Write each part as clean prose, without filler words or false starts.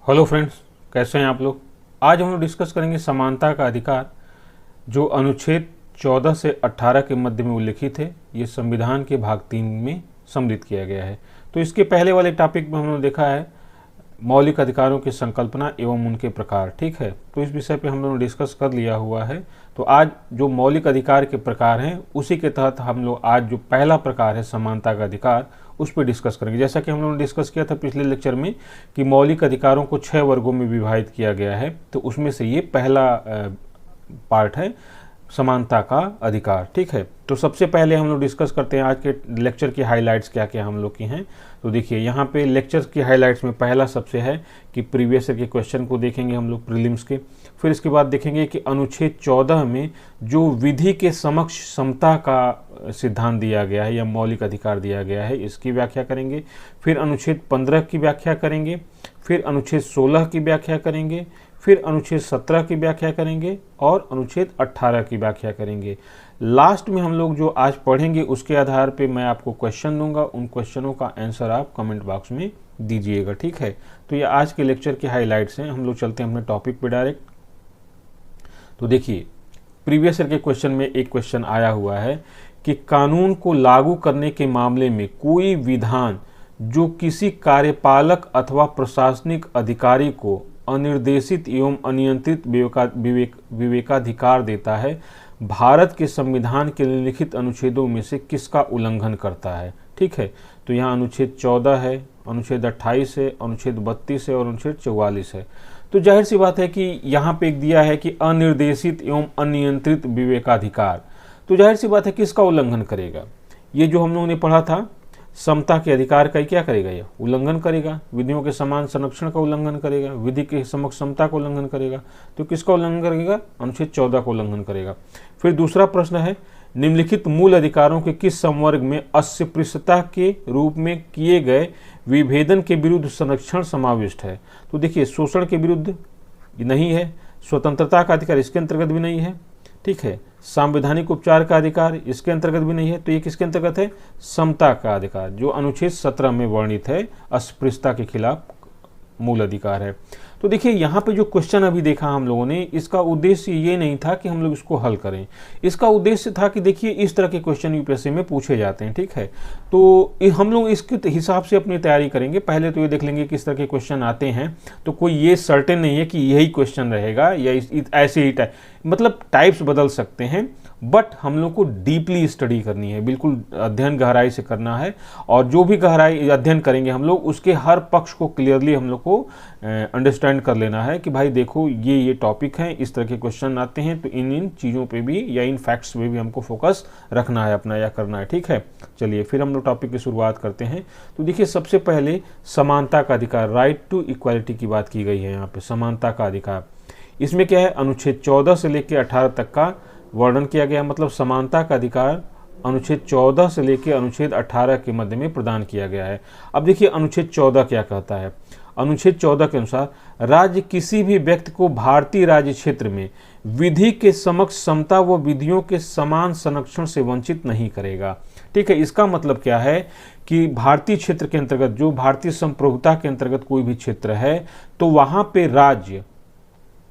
Hello friends, कैसे हैं आप लोग। आज हम लोग डिस्कस करेंगे समानता का अधिकार, जो अनुच्छेद 14 से 18 के मध्य में उल्लिखित है। ये संविधान के भाग 3 में सम्मिलित किया गया है। तो इसके पहले वाले टॉपिक में हमने देखा है मौलिक अधिकारों की संकल्पना एवं उनके प्रकार। ठीक है, तो इस विषय पे हम लोगों ने डिस्कस कर लिया हुआ है। तो आज जो मौलिक अधिकार के प्रकार हैं उसी के तहत हम लोग आज जो पहला प्रकार है समानता का अधिकार, उस पर डिस्कस करेंगे। जैसा कि हम लोगों ने डिस्कस किया था पिछले लेक्चर में कि मौलिक अधिकारों को 6 वर्गों में विभाजित किया गया है, तो उसमें से ये पहला पार्ट है समानता का अधिकार। ठीक है, तो सबसे पहले हम लोग डिस्कस करते हैं आज के लेक्चर की हाइलाइट्स क्या क्या हम लोग की हैं। तो देखिए यहाँ पे लेक्चर की हाइलाइट्स में पहला सबसे है कि प्रीवियस ईयर के क्वेश्चन को देखेंगे हम लोग प्रीलिम्स के। फिर इसके बाद देखेंगे कि अनुच्छेद 14 में जो विधि के समक्ष समता का सिद्धांत दिया गया है या मौलिक अधिकार दिया गया है, इसकी व्याख्या करेंगे। फिर अनुच्छेद 15 की व्याख्या करेंगे। फिर अनुच्छेद 16 की व्याख्या करेंगे। फिर अनुच्छेद 17 की व्याख्या करेंगे और अनुच्छेद 18 की व्याख्या करेंगे। लास्ट में हम लोग जो आज पढ़ेंगे उसके आधार पे मैं आपको क्वेश्चन दूंगा, उन क्वेश्चनों का आंसर आप कमेंट बॉक्स में दीजिएगा। ठीक है, तो ये आज के लेक्चर के हाइलाइट्स हैं। हम लोग चलते हैं अपने टॉपिक पे डायरेक्ट। तो देखिए प्रीवियस ईयर के क्वेश्चन में एक क्वेश्चन आया हुआ है कि कानून को लागू करने के मामले में कोई विधान जो किसी कार्यपालक अथवा प्रशासनिक अधिकारी को अनिर्देशित एवं अनियंत्रित विवेकाधिकार देता है, भारत के संविधान के निम्नलिखित अनुच्छेदों में से किसका उल्लंघन करता है। ठीक है, तो यहाँ अनुच्छेद 14 है, अनुच्छेद 28 है, अनुच्छेद 32 है और अनुच्छेद 44 है। तो जाहिर सी बात है कि यहाँ पे एक दिया है कि अनिर्देशित एवं अनियंत्रित विवेकाधिकार, तो जाहिर सी बात है किसका उल्लंघन करेगा। ये जो हम लोगों ने पढ़ा था समता के अधिकार का क्या करेगा, यह उल्लंघन करेगा। विधियों के समान संरक्षण का उल्लंघन करेगा, विधि के समक्ष समता का उल्लंघन करेगा। तो किसका उल्लंघन करेगा, अनुच्छेद 14 का उल्लंघन करेगा। फिर दूसरा प्रश्न है निम्नलिखित मूल अधिकारों के किस संवर्ग में अस्पृश्यता के रूप में किए गए विभेदन के विरुद्ध संरक्षण समाविष्ट है। तो देखिए शोषण के विरुद्ध नहीं है, स्वतंत्रता का अधिकार इसके अंतर्गत भी नहीं है। ठीक है, संवैधानिक उपचार का अधिकार इसके अंतर्गत भी नहीं है। तो ये किसके अंतर्गत है, समता का अधिकार, जो अनुच्छेद 17 में वर्णित है, अस्पृश्यता के खिलाफ मूल अधिकार है। तो देखिए यहाँ पे जो क्वेश्चन अभी देखा हम लोगों ने, इसका उद्देश्य ये नहीं था कि हम लोग इसको हल करें। इसका उद्देश्य था कि देखिए इस तरह के क्वेश्चन यूपीएससी में पूछे जाते हैं। ठीक है, तो हम लोग इसके हिसाब से अपनी तैयारी करेंगे। पहले तो ये देख लेंगे किस तरह के क्वेश्चन आते हैं। तो कोई ये सर्टेन नहीं है कि यही क्वेश्चन रहेगा या ऐसे ही मतलब टाइप्स बदल सकते हैं, बट हम लोग को डीपली स्टडी करनी है, बिल्कुल अध्ययन गहराई से करना है। और जो भी गहराई अध्ययन करेंगे हम लोग, उसके हर पक्ष को क्लियरली हम लोग को अंडरस्टैंड कर लेना है कि भाई देखो ये टॉपिक हैं, इस तरह के क्वेश्चन आते हैं, तो इन चीज़ों पे भी या इन फैक्ट्स पे भी हमको फोकस रखना है अपना या करना है। ठीक है, चलिए फिर हम लोग टॉपिक की शुरुआत करते हैं। तो देखिए सबसे पहले समानता का अधिकार, राइट टू इक्वालिटी की बात की गई है यहाँ पे, समानता का अधिकार। इसमें क्या है, अनुच्छेद 14 से लेकर 18 तक का वर्णन किया गया। मतलब समानता का अधिकार अनुच्छेद 14 से लेकर अनुच्छेद 18 के मध्य में प्रदान किया गया है। अब देखिए अनुच्छेद 14 क्या कहता है। अनुच्छेद 14 के अनुसार राज्य किसी भी व्यक्ति को भारतीय राज्य क्षेत्र में विधि के समक्ष समता व विधियों के समान संरक्षण से वंचित नहीं करेगा। ठीक है, इसका मतलब क्या है कि भारतीय क्षेत्र के अंतर्गत, जो भारतीय संप्रभुता के अंतर्गत कोई भी क्षेत्र है, तो वहां पे राज्य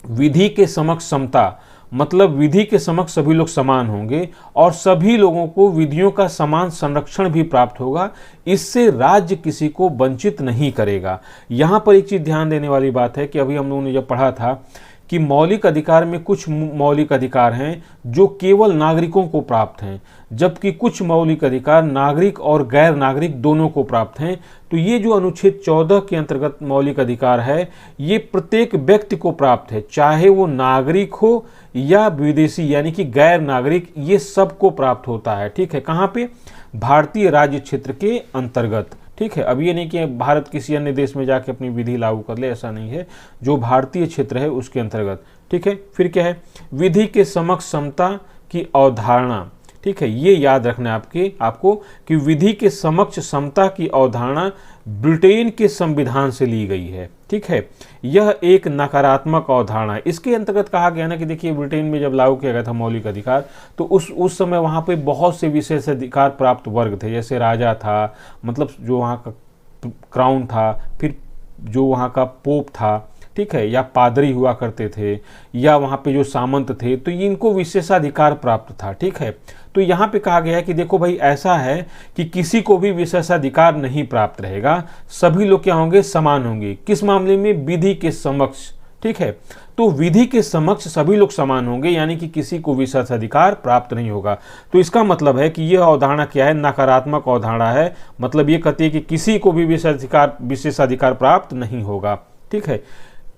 विधि के समक्ष समता, मतलब विधि के समक्ष सभी लोग समान होंगे और सभी लोगों को विधियों का समान संरक्षण भी प्राप्त होगा। इससे राज्य किसी को वंचित नहीं करेगा। यहाँ पर एक चीज ध्यान देने वाली बात है कि अभी हम लोगों ने जब पढ़ा था कि मौलिक अधिकार में कुछ मौलिक अधिकार हैं जो केवल नागरिकों को प्राप्त हैं, जबकि कुछ मौलिक अधिकार नागरिक और गैर नागरिक दोनों को प्राप्त हैं। तो ये जो अनुच्छेद 14 के अंतर्गत मौलिक अधिकार है, ये प्रत्येक व्यक्ति को प्राप्त है, चाहे वो नागरिक हो या विदेशी यानी कि गैर नागरिक, ये सबको प्राप्त होता है। ठीक है, कहाँ पे, भारतीय राज्य क्षेत्र के अंतर्गत। ठीक है, अब ये नहीं कि भारत किसी अन्य देश में जाके अपनी विधि लागू कर ले, ऐसा नहीं है, जो भारतीय क्षेत्र है उसके अंतर्गत। ठीक है, फिर क्या है, विधि के समक्ष समता की अवधारणा। ठीक है, ये याद रखना है आपको कि विधि के समक्ष समता की अवधारणा ब्रिटेन के संविधान से ली गई है। ठीक है, यह एक नकारात्मक अवधारणा है। इसके अंतर्गत कहा गया ना कि देखिए ब्रिटेन में जब लागू किया गया था मौलिक अधिकार, तो उस समय वहाँ पे बहुत से विशेष अधिकार प्राप्त वर्ग थे, जैसे राजा था, मतलब जो वहाँ का क्राउन था, फिर जो वहाँ का पोप था, ठीक है, या पादरी हुआ करते थे, या वहाँ पे जो सामंत थे, तो इनको विशेषाधिकार प्राप्त था। ठीक है, तो यहाँ पे कहा गया है कि देखो भाई ऐसा है कि किसी को भी विशेषाधिकार नहीं प्राप्त रहेगा, सभी लोग क्या होंगे, समान होंगे। किस मामले में, विधि के समक्ष। ठीक है, तो विधि के समक्ष सभी लोग समान होंगे, यानी कि किसी को विशेषाधिकार प्राप्त नहीं होगा। तो इसका मतलब है कि यह अवधारणा क्या है, नकारात्मक अवधारणा है। मतलब ये कहती है कि किसी को भी विशेषाधिकार प्राप्त नहीं होगा। ठीक है,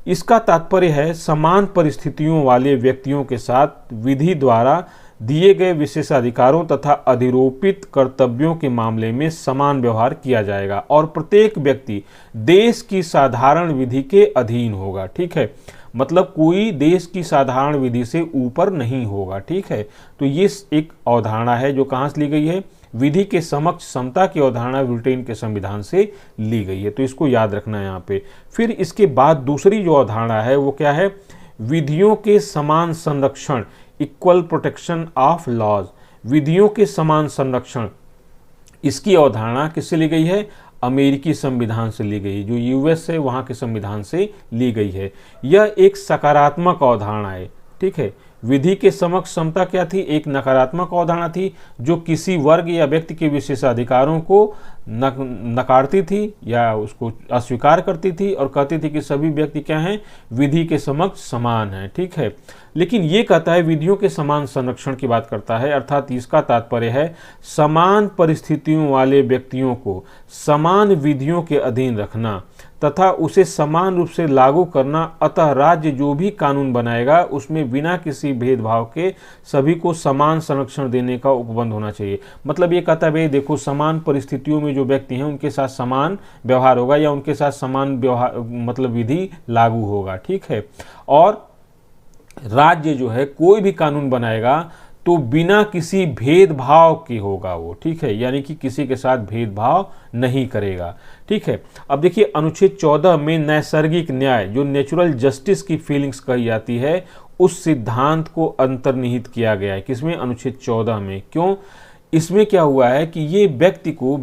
इसका तात्पर्य है समान परिस्थितियों वाले व्यक्तियों के साथ विधि द्वारा दिए गए विशेषाधिकारों तथा अधिरोपित कर्तव्यों के मामले में समान व्यवहार किया जाएगा और प्रत्येक व्यक्ति देश की साधारण विधि के अधीन होगा। ठीक है, मतलब कोई देश की साधारण विधि से ऊपर नहीं होगा। ठीक है, तो ये एक अवधारणा है जो कहाँ से ली गई है, विधि के समक्ष समता की अवधारणा ब्रिटेन के संविधान से ली गई है। तो इसको याद रखना है यहाँ पे। फिर इसके बाद दूसरी जो अवधारणा है वो क्या है, विधियों के समान संरक्षण, इक्वल प्रोटेक्शन ऑफ लॉज। विधियों के समान संरक्षण, इसकी अवधारणा किससे ली गई है, अमेरिकी संविधान से ली गई, जो यूएस है वहाँ के संविधान से ली गई है। यह एक सकारात्मक अवधारणा है। ठीक है, विधि के समक्ष समता क्या थी, एक नकारात्मक अवधारणा थी जो किसी वर्ग या व्यक्ति के विशेषाधिकारों को नकारती थी या उसको अस्वीकार करती थी और कहती थी कि सभी व्यक्ति क्या हैं, विधि के समक्ष समान हैं। ठीक है, लेकिन ये कहता है विधियों के समान संरक्षण की बात करता है, अर्थात इसका तात्पर्य है समान परिस्थितियों वाले व्यक्तियों को समान विधियों के अधीन रखना तथा उसे समान रूप से लागू करना। अतः राज्य जो भी कानून बनाएगा उसमें बिना किसी भेदभाव के सभी को समान संरक्षण देने का उपबंध होना चाहिए। मतलब ये कहता है भाई देखो, समान परिस्थितियों में जो व्यक्ति हैं उनके साथ समान व्यवहार होगा या उनके साथ समान व्यवहार मतलब विधि लागू होगा। ठीक है, और राज्य जो है कोई भी कानून बनाएगा तो बिना किसी भेदभाव के होगा वो। ठीक है, यानी कि किसी के साथ भेदभाव नहीं करेगा। ठीक है, अब देखिए अनुच्छेद 14 में नैसर्गिक न्याय, जो नेचुरल जस्टिस की फीलिंग्स कही जाती है, उस सिद्धांत को अंतर्निहित किया गया है। किसमें, अनुच्छेद 14 में। क्यों, इसमें क्या हुआ है कि ये व्यक्ति को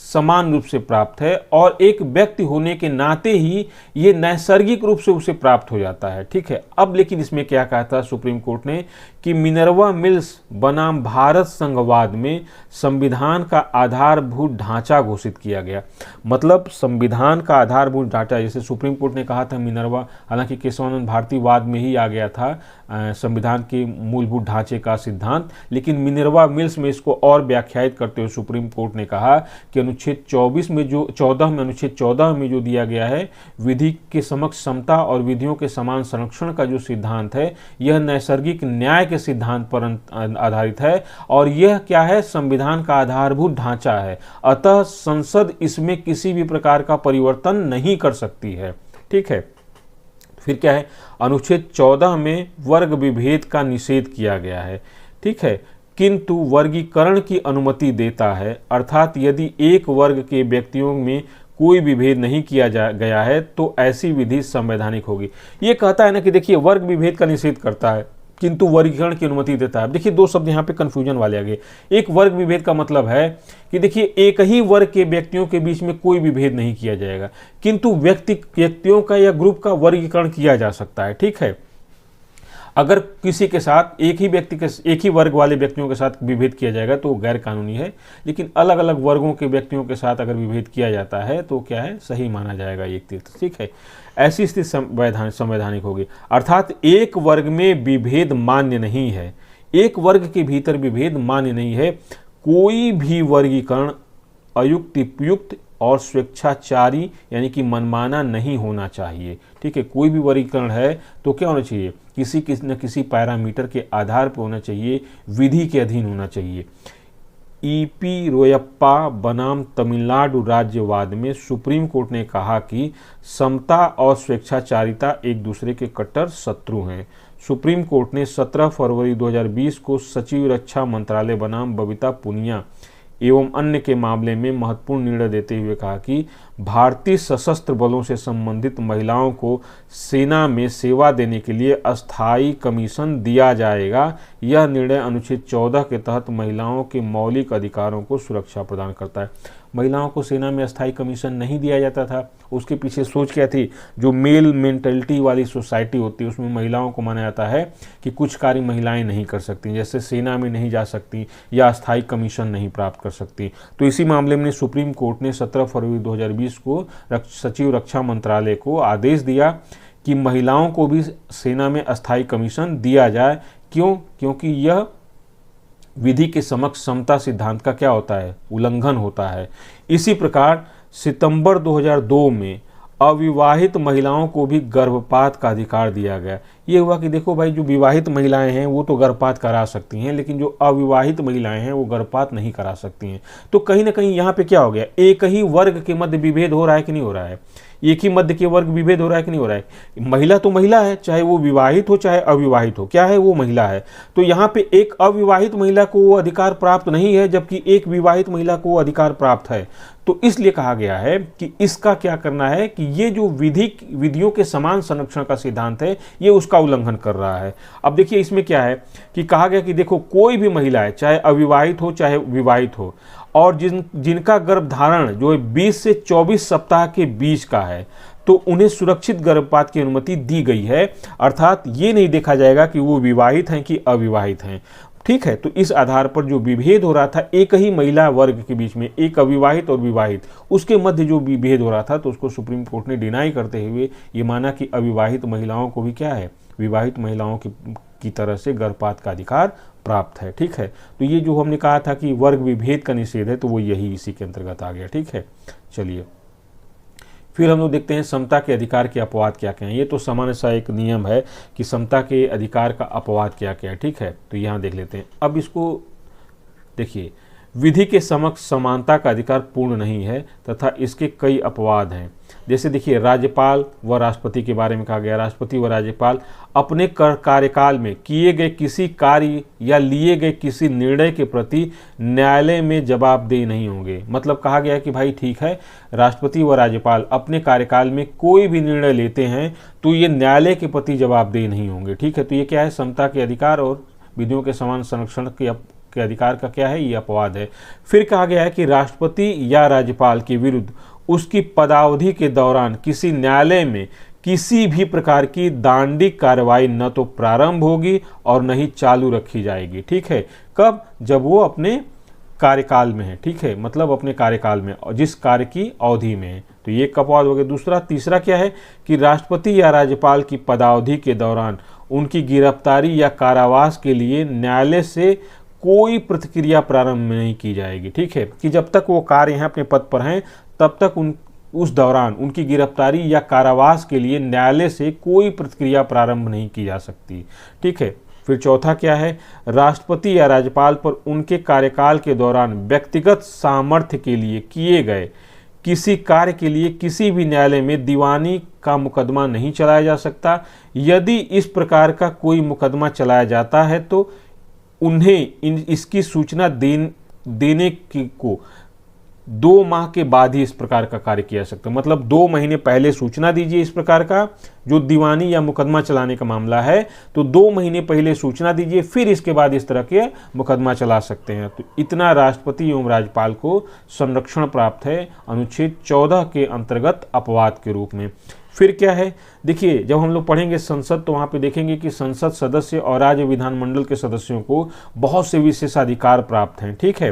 समान रूप से प्राप्त है और एक व्यक्ति होने के नाते ही ये नैसर्गिक रूप से उसे प्राप्त हो जाता है। ठीक है, अब लेकिन इसमें क्या कहा था सुप्रीम कोर्ट ने कि मिनर्वा मिल्स बनाम भारत संघवाद में संविधान का आधारभूत ढांचा घोषित किया गया। मतलब संविधान का आधारभूत ढांचा, जैसे सुप्रीम कोर्ट ने कहा था मिनर्वा, हालांकि केशवानंद भारती वाद में ही आ गया था संविधान के मूलभूत ढांचे का सिद्धांत, लेकिन मिनर्वा मिल्स में इसको और व्याख्यायित करते हुए सुप्रीम कोर्ट ने कहा कि अनुच्छेद 24 में जो 14 में अनुच्छेद 14 में जो दिया गया है, विधि के समक्ष समता और विधियों के समान संरक्षण का जो सिद्धांत है, यह नैसर्गिक न्याय के सिद्धांत पर आधारित है और यह क्या है, संविधान का आधारभूत ढांचा है। अतः संसद इसमें किसी भी प्रकार का परिवर्तन नहीं कर सकती है। ठीक है, फिर क्या है, अनुच्छेद 14 में वर्ग विभेद का निषेध किया गया है। ठीक है, किंतु वर्गीकरण की अनुमति देता है, अर्थात यदि एक वर्ग के व्यक्तियों में कोई विभेद नहीं किया गया है तो ऐसी विधि संवैधानिक होगी। ये कहता है ना कि देखिए वर्ग विभेद का निषेध करता है किंतु वर्गीकरण की अनुमति देता है। देखिए दो शब्द यहाँ पे कंफ्यूजन वाले आ गए। एक वर्ग विभेद का मतलब है कि देखिए एक ही वर्ग के व्यक्तियों के बीच में कोई विभेद नहीं किया जाएगा, किंतु व्यक्तियों का या ग्रुप का वर्गीकरण किया जा सकता है। ठीक है, अगर किसी के साथ एक ही वर्ग वाले व्यक्तियों के साथ विभेद किया जाएगा तो गैर कानूनी है, लेकिन अलग अलग वर्गों के व्यक्तियों के साथ अगर विभेद किया जाता है तो क्या है, सही माना जाएगा एक तीर्थ। ठीक है, ऐसी स्थिति संवैधानिक होगी, अर्थात एक वर्ग में विभेद मान्य नहीं है, एक वर्ग के भीतर विभेद मान्य नहीं है। कोई भी वर्गीकरण अयुक्तियुक्त और स्वेच्छाचारी यानी कि मनमाना नहीं होना चाहिए। ठीक है, कोई भी वर्गीकरण है तो क्या होना चाहिए, किसी न किसी पैरामीटर के आधार पर होना चाहिए, विधि के अधीन होना चाहिए। ईपी रोयप्पा बनाम तमिलनाडु राज्यवाद में सुप्रीम कोर्ट ने कहा कि समता और स्वेच्छाचारिता एक दूसरे के कट्टर शत्रु हैं। सुप्रीम कोर्ट ने 17 फरवरी 2020 को सचिव रक्षा मंत्रालय बनाम बबीता पुनिया एवं अन्य के मामले में महत्वपूर्ण निर्णय देते हुए कहा कि भारतीय सशस्त्र बलों से संबंधित महिलाओं को सेना में सेवा देने के लिए अस्थायी कमीशन दिया जाएगा। यह निर्णय अनुच्छेद 14 के तहत महिलाओं के मौलिक अधिकारों को सुरक्षा प्रदान करता है। महिलाओं को सेना में अस्थायी कमीशन नहीं दिया जाता था। उसके पीछे सोच क्या थी, जो मेल मेंटलिटी वाली सोसाइटी होती है उसमें महिलाओं को माना जाता है कि कुछ कार्य महिलाएं नहीं कर सकती, जैसे सेना में नहीं जा सकती या अस्थायी कमीशन नहीं प्राप्त कर सकती। तो इसी मामले में सुप्रीम कोर्ट ने 17 फरवरी 2020 को सचिव रक्षा मंत्रालय को आदेश दिया कि महिलाओं को भी सेना में अस्थायी कमीशन दिया जाए। क्यों? क्योंकि यह विधि के समक्ष समता सिद्धांत का क्या होता है, उल्लंघन होता है। इसी प्रकार सितंबर 2002 में अविवाहित महिलाओं को भी गर्भपात का अधिकार दिया गया। ये हुआ कि देखो भाई, जो विवाहित महिलाएं हैं वो तो गर्भपात करा सकती हैं, लेकिन जो अविवाहित महिलाएं हैं वो गर्भपात नहीं करा सकती हैं। तो कहीं ना कहीं यहाँ पे क्या हो गया, एक ही वर्ग के मध्य विभेद हो रहा है कि नहीं हो रहा है, एक ही मध्य के वर्ग विभेद हो रहा है कि नहीं हो रहा है। महिला तो महिला है, चाहे वो विवाहित हो चाहे अविवाहित हो, क्या है, वो महिला है। तो यहाँ पे एक अविवाहित महिला को वो अधिकार प्राप्त नहीं है, जबकि एक विवाहित महिला को वो अधिकार प्राप्त है। तो इसलिए कहा गया है कि इसका क्या करना है कि ये जो विधियों के समान संरक्षण का सिद्धांत है ये उसका उल्लंघन कर रहा है। अब देखिए इसमें क्या है कि कहा गया कि देखो, कोई भी महिला है, चाहे अविवाहित हो चाहे विवाहित हो, और जिनका गर्भधारण जो है 20 से 24 सप्ताह के बीच का है, तो उन्हें सुरक्षित गर्भपात की अनुमति दी गई है। अर्थात ये नहीं देखा जाएगा कि वो विवाहित हैं कि अविवाहित हैं। ठीक है, तो इस आधार पर जो विभेद हो रहा था एक ही महिला वर्ग के बीच में, एक अविवाहित और विवाहित, उसके मध्य जो विभेद हो रहा था, तो उसको सुप्रीम कोर्ट ने डिनाई करते हुए ये माना कि अविवाहित महिलाओं को भी क्या है, विवाहित महिलाओं की तरह से गर्भपात का अधिकार प्राप्त है। ठीक है, तो ये जो हमने कहा था कि वर्ग विभेद का निषेध है, तो वो यही इसी के अंतर्गत आ गया। ठीक है, चलिए फिर हम लोग देखते हैं समता के अधिकार के अपवाद क्या क्या हैं। ये तो सामान्य सा एक नियम है कि समता के अधिकार का अपवाद क्या क्या है। ठीक है, तो यहाँ देख लेते हैं। अब इसको देखिए, विधि के समक्ष समानता का अधिकार पूर्ण नहीं है तथा इसके कई अपवाद हैं। जैसे देखिए, राज्यपाल व राष्ट्रपति के बारे में कहा गया, राष्ट्रपति व राज्यपाल अपने कार्यकाल में किए गए किसी कार्य या लिए गए किसी निर्णय के प्रति न्यायालय में जवाबदेह नहीं होंगे। मतलब कहा गया कि भाई ठीक है, राष्ट्रपति व राज्यपाल अपने कार्यकाल में कोई भी निर्णय लेते हैं तो ये न्यायालय के प्रति जवाबदेह नहीं होंगे। ठीक है, तो ये क्या है, समता के अधिकार और विधियों के समान संरक्षण के अधिकार का क्या है, ये अपवाद है। फिर कहा गया है कि राष्ट्रपति या राज्यपाल के विरुद्ध उसकी पदावधि के दौरान किसी न्यायालय में किसी भी प्रकार की दंडिक कार्रवाई न तो प्रारंभ होगी और न ही चालू रखी जाएगी। ठीक है, कब, जब वो अपने कार्यकाल में है। ठीक है, मतलब अपने कार्यकाल में और जिस कार्य की अवधि में है। तो ये एक अपवाद हो गया। तीसरा क्या है कि राष्ट्रपति या राज्यपाल की पदावधि के दौरान उनकी गिरफ्तारी या कारावास के लिए न्यायालय से कोई प्रतिक्रिया प्रारंभ नहीं की जाएगी। ठीक है, कि जब तक वो कार्य हैं अपने पद पर हैं तब तक उस दौरान उनकी गिरफ्तारी या कारावास के लिए न्यायालय से कोई प्रतिक्रिया प्रारंभ नहीं की जा सकती। ठीक है, फिर चौथा क्या है, राष्ट्रपति या राज्यपाल पर उनके कार्यकाल के दौरान व्यक्तिगत सामर्थ्य के लिए किए गए किसी कार्य के लिए किसी भी न्यायालय में दीवानी का मुकदमा नहीं चलाया जा सकता। यदि इस प्रकार का कोई मुकदमा चलाया जाता है तो उन्हें इसकी सूचना देने को 2 माह के बाद ही इस प्रकार का कार्य किया जा सकता है। मतलब 2 महीने पहले सूचना दीजिए, इस प्रकार का जो दीवानी या मुकदमा चलाने का मामला है तो 2 महीने पहले सूचना दीजिए, फिर इसके बाद इस तरह के मुकदमा चला सकते हैं। तो इतना राष्ट्रपति एवं राज्यपाल को संरक्षण प्राप्त है अनुच्छेद 14 के अंतर्गत अपवाद के रूप में। फिर क्या है, देखिए जब हम लोग पढ़ेंगे संसद तो वहाँ पे देखेंगे कि संसद सदस्य और राज्य विधानमंडल के सदस्यों को बहुत से विशेषाधिकार प्राप्त हैं। ठीक है,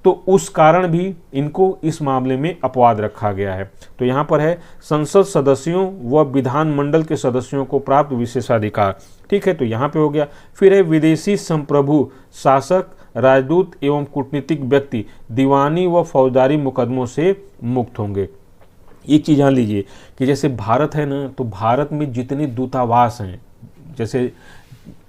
तो उस कारण भी इनको इस मामले में अपवाद रखा गया है। तो यहाँ पर है संसद सदस्यों व विधानमंडल के सदस्यों को प्राप्त विशेषाधिकार। ठीक है, तो यहाँ पे हो गया। फिर है विदेशी संप्रभु, शासक, राजदूत एवं कूटनीतिक व्यक्ति दीवानी व फौजदारी मुकदमों से मुक्त होंगे। एक चीज़ जान लीजिए कि जैसे भारत है ना, तो भारत में जितने दूतावास हैं, जैसे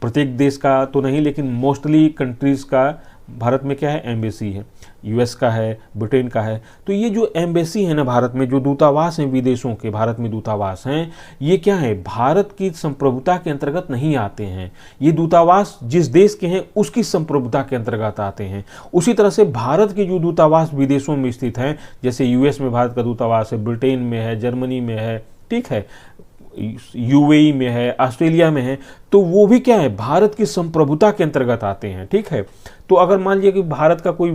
प्रत्येक देश का तो नहीं लेकिन मोस्टली कंट्रीज़ का भारत में क्या है, एम्बेसी है। यूएस का है, ब्रिटेन का है। तो ये जो एम्बेसी है ना भारत में, जो दूतावास हैं विदेशों के भारत में दूतावास हैं, ये क्या है, भारत की संप्रभुता के अंतर्गत नहीं आते हैं। ये दूतावास जिस देश के हैं उसकी संप्रभुता के अंतर्गत आते हैं। उसी तरह से भारत के जो दूतावास विदेशों में स्थित हैं, जैसे यूएस में भारत का दूतावास है, ब्रिटेन में है, जर्मनी में है, ठीक है, यूएई में है, ऑस्ट्रेलिया में है, तो वो भी क्या है, भारत की संप्रभुता के अंतर्गत आते हैं। ठीक है, तो अगर मान लीजिए कि भारत का कोई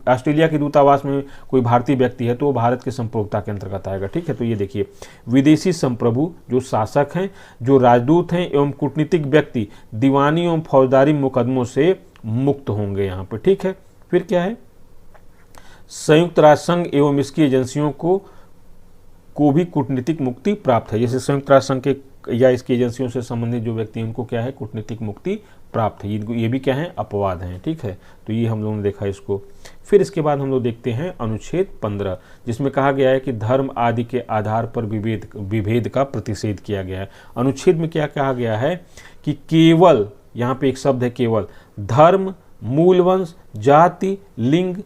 ऑस्ट्रेलिया के दूतावास में कोई भारतीय व्यक्ति है तो वो भारत के संप्रभुता के अंतर्गत आएगा। ठीक है, तो ये देखिए, विदेशी संप्रभु जो शासक हैं, जो राजदूत हैं एवं कूटनीतिक व्यक्ति दीवानी एवं फौजदारी मुकदमों से मुक्त होंगे यहाँ पे। ठीक है, फिर क्या है, संयुक्त राष्ट्र संघ एवं इसकी एजेंसियों को भी कूटनीतिक मुक्ति प्राप्त है। जैसे संयुक्त राष्ट्र संघ के या इसकी एजेंसियों से संबंधित जो व्यक्ति हैं उनको क्या है, कूटनीतिक मुक्ति प्राप्त है। इनको ये भी क्या है, अपवाद हैं। ठीक है, तो ये हम लोगों ने देखा इसको। फिर इसके बाद हम लोग देखते हैं अनुच्छेद 15, जिसमें कहा गया है कि धर्म आदि के आधार पर विभेद का प्रतिषेध किया गया है। अनुच्छेद में क्या कहा गया है कि केवल, यहाँ पे एक शब्द है केवल, धर्म, मूलवंश, जाति, लिंग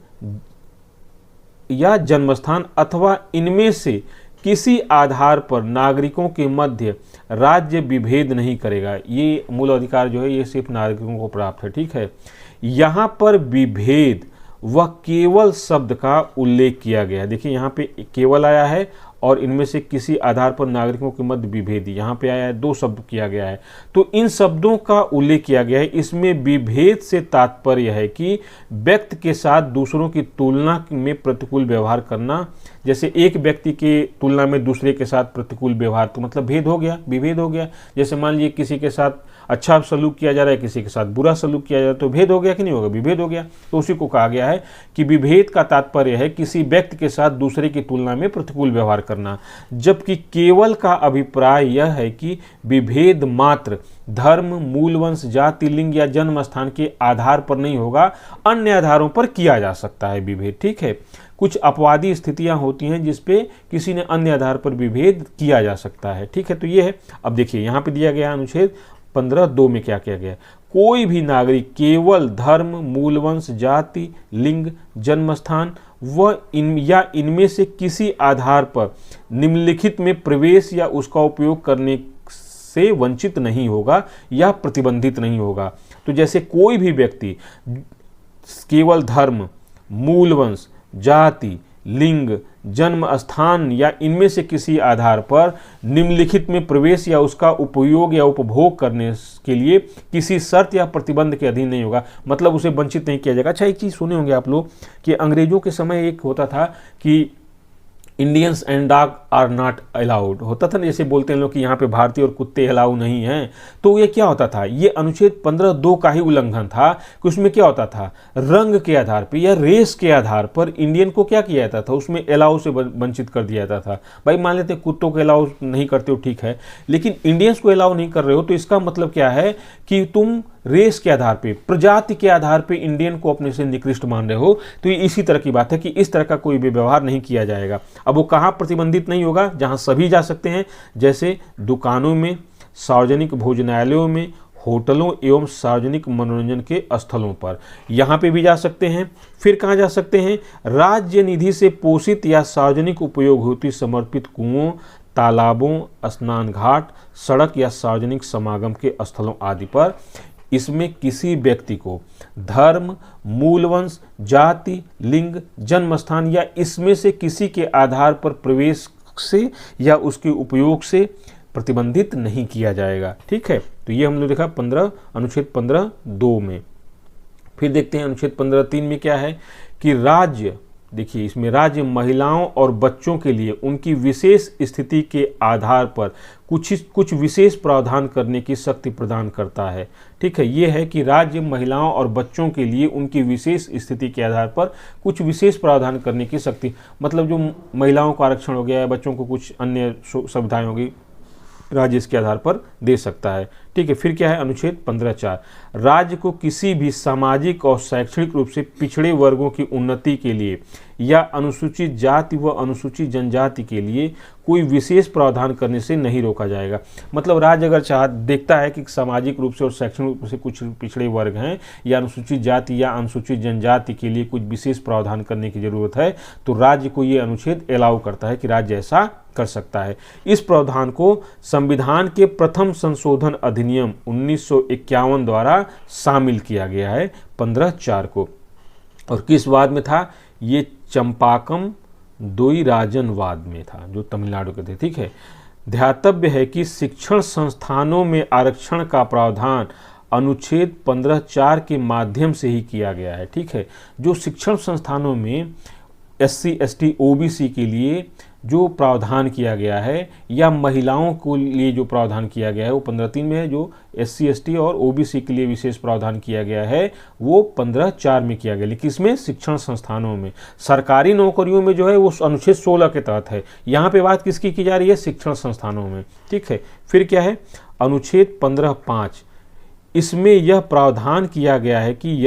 या जन्मस्थान अथवा इनमें से किसी आधार पर नागरिकों के मध्य राज्य विभेद नहीं करेगा। ये मूल अधिकार जो है ये सिर्फ नागरिकों को प्राप्त है। ठीक है, यहाँ पर विभेद वह केवल शब्द का उल्लेख किया गया है। देखिए यहाँ पे केवल आया है और इनमें से किसी आधार पर नागरिकों के मध्य विभेद यहाँ पे आया है, दो शब्द किया गया है। तो इन शब्दों का उल्लेख किया गया है। इसमें विभेद से तात्पर्य है कि व्यक्ति के साथ दूसरों की तुलना में प्रतिकूल व्यवहार करना। जैसे एक व्यक्ति के तुलना में दूसरे के साथ प्रतिकूल व्यवहार, तो मतलब भेद हो गया, विभेद हो गया। जैसे मान लीजिए किसी के साथ अच्छा सलूक किया जा रहा है, किसी के साथ बुरा सलूक किया जा रहा है, तो भेद हो गया कि नहीं होगा, विभेद हो गया। तो उसी को कहा गया है कि विभेद का तात्पर्य है किसी व्यक्ति के साथ दूसरे की तुलना में प्रतिकूल व्यवहार करना। जबकि केवल का अभिप्राय यह है कि विभेद मात्र धर्म, मूलवंश, जाति, लिंग या जन्म स्थान के आधार पर नहीं होगा, अन्य आधारों पर किया जा सकता है विभेद। ठीक है, कुछ अपवादी स्थितियां होती हैं जिसपे किसी ने अन्य आधार पर विभेद किया जा सकता है। ठीक है, तो ये है। अब देखिए यहाँ पे दिया गया अनुच्छेद 15(2) में क्या किया गया है, कोई भी नागरिक केवल धर्म, मूलवंश, जाति, लिंग, जन्मस्थान व इनमें से किसी आधार पर निम्नलिखित में प्रवेश या उसका उपयोग करने से वंचित नहीं होगा या प्रतिबंधित नहीं होगा। तो जैसे कोई भी व्यक्ति केवल धर्म, मूलवंश, जाति, लिंग, जन्म स्थान या इनमें से किसी आधार पर निम्नलिखित में प्रवेश या उसका उपयोग या उपभोग करने के लिए किसी शर्त या प्रतिबंध के अधीन नहीं होगा, मतलब उसे वंचित नहीं किया जाएगा। अच्छा, एक चीज़ सुने होंगे आप लोग कि अंग्रेजों के समय एक होता था कि Indians and dog are not allowed होता था ना, जैसे बोलते हैं लोग कि यहाँ पे भारतीय और कुत्ते अलाउ नहीं हैं। तो ये क्या होता था, ये अनुच्छेद 15(2) का ही उल्लंघन था कि उसमें क्या होता था, रंग के आधार पे या रेस के आधार पर इंडियन को क्या किया जाता था, उसमें अलाउ से वंचित कर दिया जाता था। भाई मान लेते कुत्तों को अलाउ नहीं करते हो, ठीक है, लेकिन इंडियंस को अलाउ नहीं कर रहे हो, तो इसका मतलब क्या है कि तुम रेस के आधार पे, प्रजाति के आधार पे इंडियन को अपने से निकृष्ट मान रहे हो। तो ये इसी तरह की बात है कि इस तरह का कोई भी व्यवहार नहीं किया जाएगा। अब वो कहाँ प्रतिबंधित नहीं होगा, जहाँ सभी जा सकते हैं, जैसे दुकानों में, सार्वजनिक भोजनालयों में, होटलों एवं सार्वजनिक मनोरंजन के स्थलों पर, यहाँ पे भी जा सकते हैं। फिर कहाँ जा सकते हैं, राज्य निधि से पोषित या सार्वजनिक उपयोग हेतु समर्पित कुओं, तालाबों, स्नान घाट, सड़क या सार्वजनिक समागम के स्थलों आदि पर। इसमें किसी व्यक्ति को धर्म, मूलवंश, जाति, लिंग, जन्मस्थान या इसमें से किसी के आधार पर प्रवेश से या उसके उपयोग से प्रतिबंधित नहीं किया जाएगा। ठीक है, तो ये हम लोग देखा अनुच्छेद 15(2) में। फिर देखते हैं अनुच्छेद 15(3) में क्या है कि राज्य, देखिए इसमें राज्य महिलाओं और बच्चों के लिए उनकी विशेष स्थिति के आधार पर कुछ विशेष प्रावधान करने की शक्ति प्रदान करता है। ठीक है, ये है कि राज्य महिलाओं और बच्चों के लिए उनकी विशेष स्थिति के आधार पर कुछ विशेष प्रावधान करने की शक्ति, मतलब जो महिलाओं को आरक्षण हो गया है, बच्चों को कुछ अन्य सुविधाएं होगी, राज्य इसके आधार पर दे सकता है। ठीक है, फिर क्या है अनुच्छेद 15(4), राज्य को किसी भी सामाजिक और शैक्षणिक रूप से पिछड़े वर्गों की उन्नति के लिए या अनुसूचित जाति व अनुसूचित जनजाति के लिए कोई विशेष प्रावधान करने से नहीं रोका जाएगा। मतलब राज्य अगर देखता है कि सामाजिक रूप से और शैक्षणिक रूप से कुछ पिछड़े वर्ग हैं या अनुसूचित जाति या अनुसूचित जनजाति के लिए कुछ विशेष प्रावधान करने की जरूरत है, तो राज्य को ये अनुच्छेद अलाउ करता है कि राज्य ऐसा कर सकता है। इस प्रावधान को संविधान के प्रथम संशोधन अधिनियम 1951 द्वारा शामिल किया गया है 15(4) को। और किस वाद में था, ये चंपाकम द्वैराजन वाद में था, जो तमिलनाडु के थे। ठीक है, ध्यातव्य है कि शिक्षण संस्थानों में आरक्षण का प्रावधान अनुच्छेद 15(4) के माध्यम से ही किया गया है। ठीक है, जो शिक्षण संस्थानों में SC ST OBC के लिए जो प्रावधान किया गया है या महिलाओं को लिए जो प्रावधान किया गया है वो 15(3) में है। जो SC ST और OBC के लिए विशेष प्रावधान किया गया है वो 15(4) में किया गया। लेकिन इसमें शिक्षण संस्थानों में, सरकारी नौकरियों में जो है वो अनुच्छेद 16 के तहत है। यहाँ पे बात किसकी की जा रही है? शिक्षण संस्थानों में। ठीक है, फिर क्या है? अनुच्छेद 15(5) इसमें यह प्रावधान किया गया है कि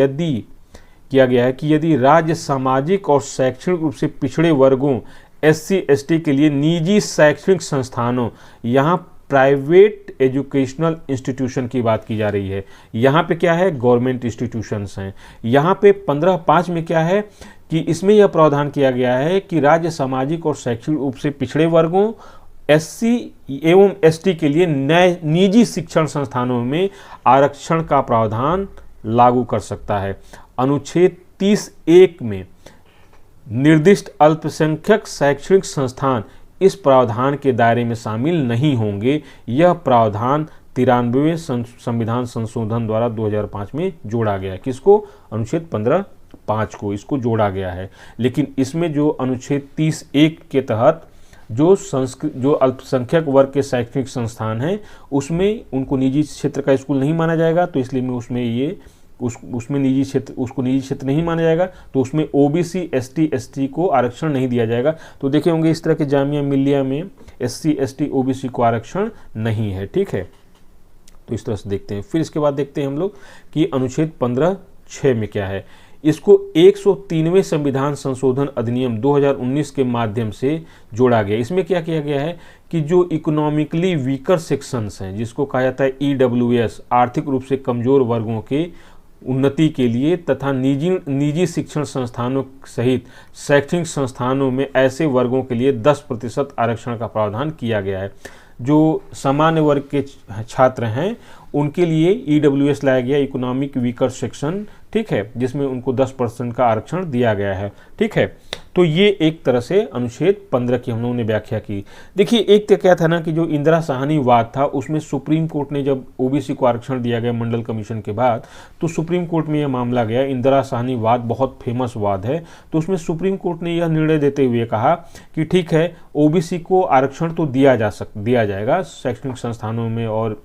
यदि राज्य सामाजिक और शैक्षणिक रूप से पिछड़े वर्गों SC ST के लिए निजी शैक्षणिक संस्थानों, यहाँ प्राइवेट एजुकेशनल इंस्टीट्यूशन की बात की जा रही है, यहाँ पे क्या है? गवर्नमेंट इंस्टीट्यूशंस हैं। यहाँ पे 15(5) में क्या है कि इसमें यह प्रावधान किया गया है कि राज्य सामाजिक और शैक्षणिक रूप से पिछड़े वर्गों SC एवं ST के लिए निजी शिक्षण संस्थानों में आरक्षण का प्रावधान लागू कर सकता है। अनुच्छेद 30(1) में निर्दिष्ट अल्पसंख्यक शैक्षणिक संस्थान इस प्रावधान के दायरे में शामिल नहीं होंगे। यह प्रावधान 93वें संविधान संशोधन द्वारा 2005 में जोड़ा गया। किसको? अनुच्छेद 15(5) को इसको जोड़ा गया है। लेकिन इसमें जो अनुच्छेद 30(1) के तहत जो अल्पसंख्यक वर्ग के शैक्षणिक संस्थान हैं उसमें उनको निजी क्षेत्र का स्कूल नहीं माना जाएगा, तो इसलिए उसमें निजी क्षेत्र नहीं माना जाएगा, तो उसमें OBC ST ST को आरक्षण नहीं दिया जाएगा। तो देखे होंगे इस तरह के जामिया मिल्लिया में SC ST OBC को आरक्षण नहीं है। ठीक है, तो इस तरह से देखते हैं। फिर इसके बाद देखते हैं हम लोग कि अनुच्छेद 15(6) में क्या है। इसको 103वें संविधान संशोधन अधिनियम 2019 के माध्यम से जोड़ा गया। इसमें क्या किया गया है कि जो इकोनॉमिकली वीकर सेक्शंस हैं, जिसको कहा जाता है EWS, आर्थिक रूप से कमजोर वर्गों के उन्नति के लिए तथा निजी शिक्षण संस्थानों सहित शैक्षणिक संस्थानों में ऐसे वर्गों के लिए 10% आरक्षण का प्रावधान किया गया है। जो सामान्य वर्ग के छात्र हैं उनके लिए EWS लाया गया, इकोनॉमिक वीकर सेक्शन। ठीक है, जिसमें उनको 10% का आरक्षण दिया गया है। ठीक है, तो ये एक तरह से अनुच्छेद 15 की हम लोगों ने व्याख्या की। देखिए, एक तो क्या था ना कि जो इंदिरा साहनी वाद था उसमें सुप्रीम कोर्ट ने जब OBC को आरक्षण दिया गया मंडल कमीशन के बाद, तो सुप्रीम कोर्ट में यह मामला गया। इंदिरा साहनी वाद बहुत फेमस वाद है, तो उसमें सुप्रीम कोर्ट ने यह निर्णय देते हुए कहा कि ठीक है, OBC को आरक्षण तो दिया जाएगा शैक्षणिक संस्थानों में और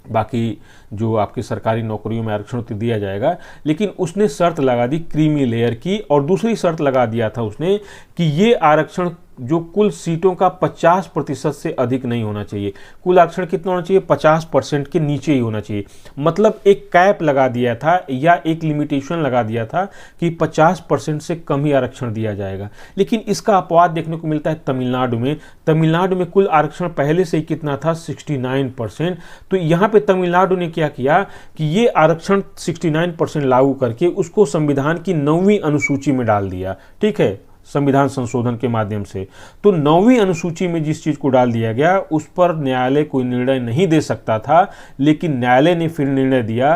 बाकी जो आपकी सरकारी नौकरियों में आरक्षण तो दिया जाएगा, लेकिन उसने शर्त लगा दी क्रीमी लेयर की, और दूसरी शर्त लगा दिया था उसने कि ये आरक्षण जो कुल सीटों का 50% से अधिक नहीं होना चाहिए। कुल आरक्षण कितना होना चाहिए? 50% के नीचे ही होना चाहिए। मतलब एक कैप लगा दिया था या एक लिमिटेशन लगा दिया था कि 50% से कम ही आरक्षण दिया जाएगा। लेकिन इसका अपवाद देखने को मिलता है तमिलनाडु में। तमिलनाडु में कुल आरक्षण पहले से ही कितना था? 69%। तो यहाँ पे तमिलनाडु ने क्या किया कि ये आरक्षण 69% लागू करके उसको संविधान की 9वीं अनुसूची में डाल दिया। ठीक है, संविधान संशोधन के माध्यम से। तो 9वीं अनुसूची में जिस चीज को डाल दिया गया उस पर न्यायालय कोई निर्णय नहीं दे सकता था, लेकिन न्यायालय ने फिर निर्णय दिया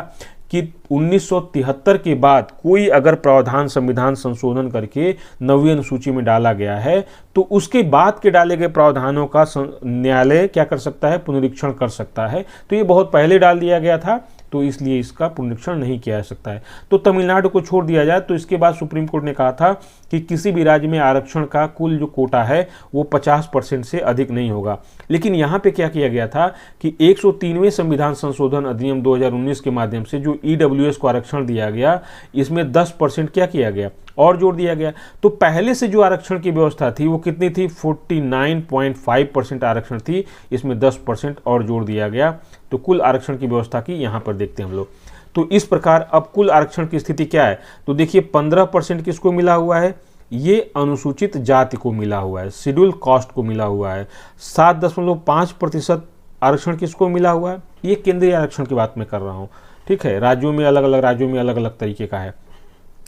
कि 1973 के बाद कोई अगर प्रावधान संविधान संशोधन करके 9वीं अनुसूची में डाला गया है तो उसके बाद के डाले गए प्रावधानों का न्यायालय क्या कर सकता है? पुनरीक्षण कर सकता है। तो ये बहुत पहले डाल दिया गया था, तो इसलिए इसका पुनरीक्षण नहीं किया जा सकता है। तो तमिलनाडु को छोड़ दिया जाए। तो इसके बाद सुप्रीम कोर्ट ने कहा था कि किसी भी राज्य में आरक्षण का कुल जो कोटा है वो 50% से अधिक नहीं होगा। लेकिन यहाँ पे क्या किया गया था कि 103वें संविधान संशोधन अधिनियम 2019 के माध्यम से जो EWS को आरक्षण दिया गया, इसमें 10% क्या किया गया? और जोड़ दिया गया। तो पहले से जो आरक्षण की व्यवस्था थी वो कितनी थी? 49.5% आरक्षण थी, इसमें 10% और जोड़ दिया गया। तो कुल आरक्षण की व्यवस्था की यहाँ पर देखते हैं हम लोग। तो इस प्रकार अब कुल आरक्षण की स्थिति क्या है? तो देखिए 15% किसको मिला हुआ है? ये अनुसूचित जाति को मिला हुआ है, शेड्यूल कास्ट को मिला हुआ है। 7.5% आरक्षण किसको मिला हुआ है? ये केंद्रीय आरक्षण की बात मैं कर रहा हूँ। ठीक है, राज्यों में अलग अलग तरीके का है।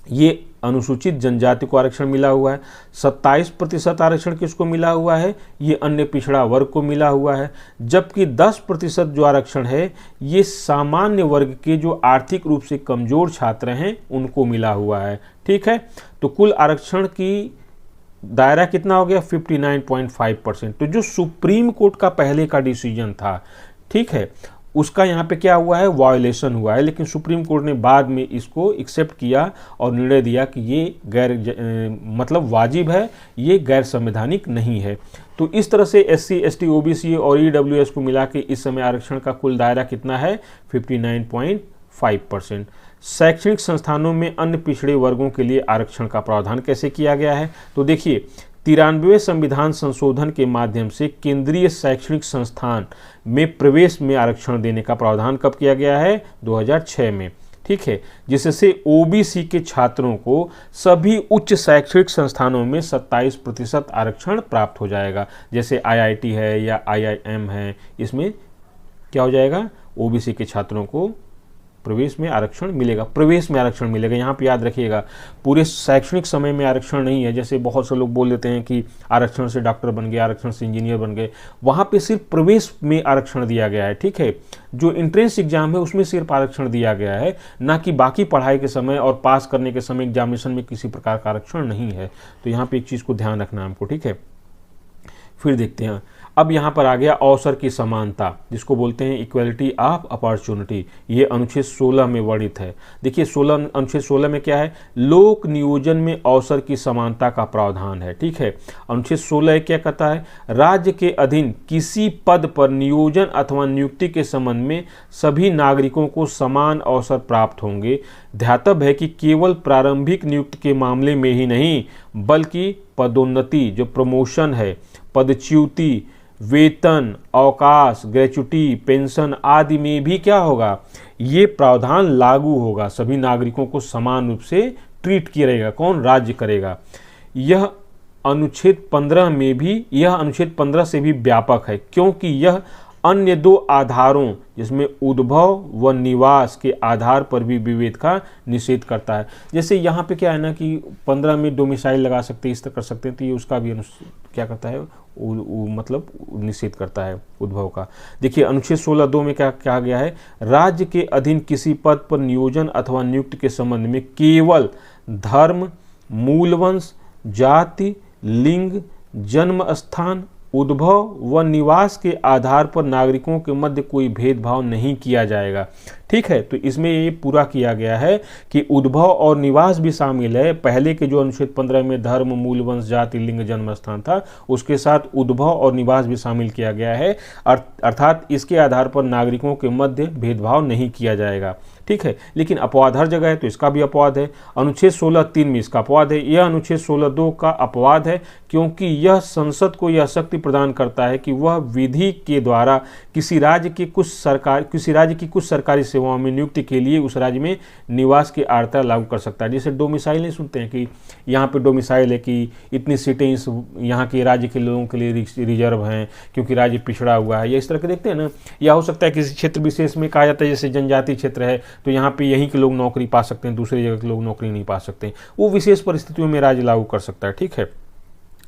ये अनुसूचित जनजाति को आरक्षण मिला हुआ है। 27% आरक्षण किसको मिला हुआ है? ये अन्य पिछड़ा वर्ग को मिला हुआ है। जबकि 10% जो आरक्षण है ये सामान्य वर्ग के जो आर्थिक रूप से कमजोर छात्र हैं उनको मिला हुआ है। ठीक है, तो कुल आरक्षण की दायरा कितना हो गया 59.5%। तो जो सुप्रीम कोर्ट का पहले का डिसीजन था, ठीक है, उसका यहाँ पे क्या हुआ है, वायोलेशन हुआ है, लेकिन सुप्रीम कोर्ट ने बाद में इसको एक्सेप्ट किया और निर्णय दिया कि ये मतलब वाजिब है, ये गैर संवैधानिक नहीं है। तो इस तरह से SC, ST, OBC और EWS को मिला के इस समय आरक्षण का कुल दायरा कितना है 59.5%। शैक्षणिक संस्थानों में अन्य पिछड़े वर्गों के लिए आरक्षण का प्रावधान कैसे किया गया है, तो देखिए 93वें संविधान संशोधन के माध्यम से केंद्रीय शैक्षणिक संस्थान में प्रवेश में आरक्षण देने का प्रावधान कब किया गया है, 2006 में, ठीक है, जिससे OBC के छात्रों को सभी उच्च शैक्षणिक संस्थानों में 27% आरक्षण प्राप्त हो जाएगा। जैसे IIT है या IIM है, इसमें क्या हो जाएगा, OBC के छात्रों को प्रवेश में आरक्षण मिलेगा, प्रवेश में आरक्षण मिलेगा। यहाँ पे याद रखिएगा, पूरे शैक्षणिक समय में आरक्षण नहीं है। जैसे बहुत से लोग बोल देते हैं कि आरक्षण से डॉक्टर बन गए, आरक्षण से इंजीनियर बन गए, वहाँ पे सिर्फ प्रवेश में आरक्षण दिया गया है, ठीक है। जो एंट्रेंस एग्जाम है उसमें सिर्फ आरक्षण दिया गया है, ना कि बाकी पढ़ाई के समय और पास करने के समय एग्जामिनेशन में किसी प्रकार का आरक्षण नहीं है। तो यहाँ पे एक चीज़ को ध्यान रखना हमको, ठीक है। फिर देखते हैं, अब यहाँ पर आ गया अवसर की समानता, जिसको बोलते हैं इक्वलिटी ऑफ अपॉर्चुनिटी। ये अनुच्छेद 16 में वर्णित है। देखिए अनुच्छेद 16 में क्या है, लोक नियोजन में अवसर की समानता का प्रावधान है, ठीक है। अनुच्छेद 16 क्या कहता है, राज्य के अधीन किसी पद पर नियोजन अथवा नियुक्ति के संबंध में सभी नागरिकों को समान अवसर प्राप्त होंगे। ध्यातव्य है कि केवल प्रारंभिक नियुक्ति के मामले में ही नहीं, बल्कि पदोन्नति, जो प्रमोशन है, पदच्युति, वेतन, अवकाश, ग्रेच्युटी, पेंशन आदि में भी क्या होगा, ये प्रावधान लागू होगा। सभी नागरिकों को समान रूप से ट्रीट किया रहेगा। कौन, राज्य करेगा। यह अनुच्छेद 15 में भी, यह अनुच्छेद 15 से भी व्यापक है, क्योंकि यह अन्य दो आधारों जिसमें उद्भव व निवास के आधार पर भी विभेद का निषेध करता है। जैसे यहाँ पे क्या है ना कि 15 में डोमिसाइल लगा सकते हैं, इस तरह कर सकते हैं, तो ये उसका भी क्या करता है, मतलब निषेध करता है उद्भव का। देखिए अनुच्छेद 16(2) में क्या कहा गया है, राज्य के अधीन किसी पद पर नियोजन अथवा नियुक्ति के संबंध में केवल धर्म, मूलवंश, जाति, लिंग, जन्म स्थान, उद्भव व निवास के आधार पर नागरिकों के मध्य कोई भेदभाव नहीं किया जाएगा, ठीक है। तो इसमें ये पूरा किया गया है कि उद्भव और निवास भी शामिल है। पहले के जो अनुच्छेद 15 में धर्म, मूलवंश, जाति, लिंग, जन्म स्थान था, उसके साथ उद्भव और निवास भी शामिल किया गया है, अर्थात इसके आधार पर नागरिकों के मध्य भेदभाव नहीं किया जाएगा, ठीक है। लेकिन अपवाद हर जगह है, तो इसका भी अपवाद है। अनुच्छेद 16(3) में इसका अपवाद है। यह अनुच्छेद 16(2) का अपवाद है, क्योंकि यह संसद को यह शक्ति प्रदान करता है कि वह विधि के द्वारा किसी राज्य की कुछ सरकारी सेवाओं में नियुक्ति के लिए उस राज्य में निवास की आर्ता लागू कर सकता है। जैसे डोमिसाइल नहीं सुनते हैं कि यहाँ पे डोमिसाइल है कि इतनी सीटें इस यहाँ के राज्य के लोगों के लिए रिजर्व हैं क्योंकि राज्य पिछड़ा हुआ है, या इस तरह के देखते हैं ना। या हो सकता है किसी क्षेत्र विशेष में कहा जाता है, जैसे जनजाति क्षेत्र है तो यहाँ पे यहीं के लोग नौकरी पा सकते हैं, दूसरी जगह के लोग नौकरी नहीं पा सकते। वो विशेष परिस्थितियों में राज्य लागू कर सकता है, ठीक है,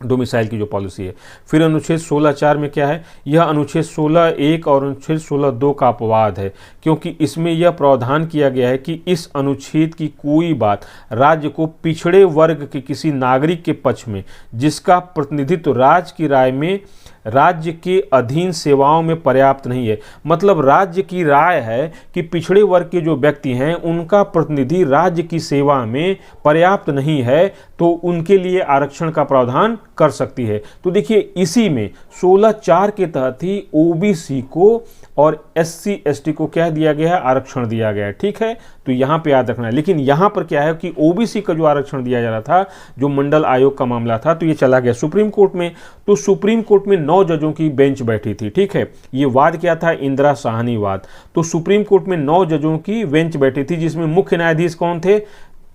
डोमिसाइल की जो पॉलिसी है। फिर अनुच्छेद 16(4) में क्या है, यह अनुच्छेद 16(1) और अनुच्छेद 16(2) का अपवाद है, क्योंकि इसमें यह प्रावधान किया गया है कि इस अनुच्छेद की कोई बात राज्य को पिछड़े वर्ग के किसी नागरिक के पक्ष में जिसका प्रतिनिधित्व राज्य की राय में राज्य के अधीन सेवाओं में पर्याप्त नहीं है। मतलब राज्य की राय है कि पिछड़े वर्ग के जो व्यक्ति हैं उनका प्रतिनिधि राज्य की सेवा में पर्याप्त नहीं है, तो उनके लिए आरक्षण का प्रावधान कर सकती है। तो देखिए इसी में 16(4) के तहत ही OBC को और SC ST को क्या दिया गया है, आरक्षण दिया गया है, ठीक है। तो यहाँ पे याद रखना है। लेकिन यहाँ पर क्या है कि OBC का जो आरक्षण दिया जा रहा था, जो मंडल आयोग का मामला था, तो ये चला गया सुप्रीम कोर्ट में। तो सुप्रीम कोर्ट में 9 जजों की बेंच बैठी थी, ठीक है। ये वाद क्या था, इंदिरा साहनी वाद। तो सुप्रीम कोर्ट में 9 जजों की बेंच बैठी थी, जिसमें मुख्य न्यायाधीश कौन थे,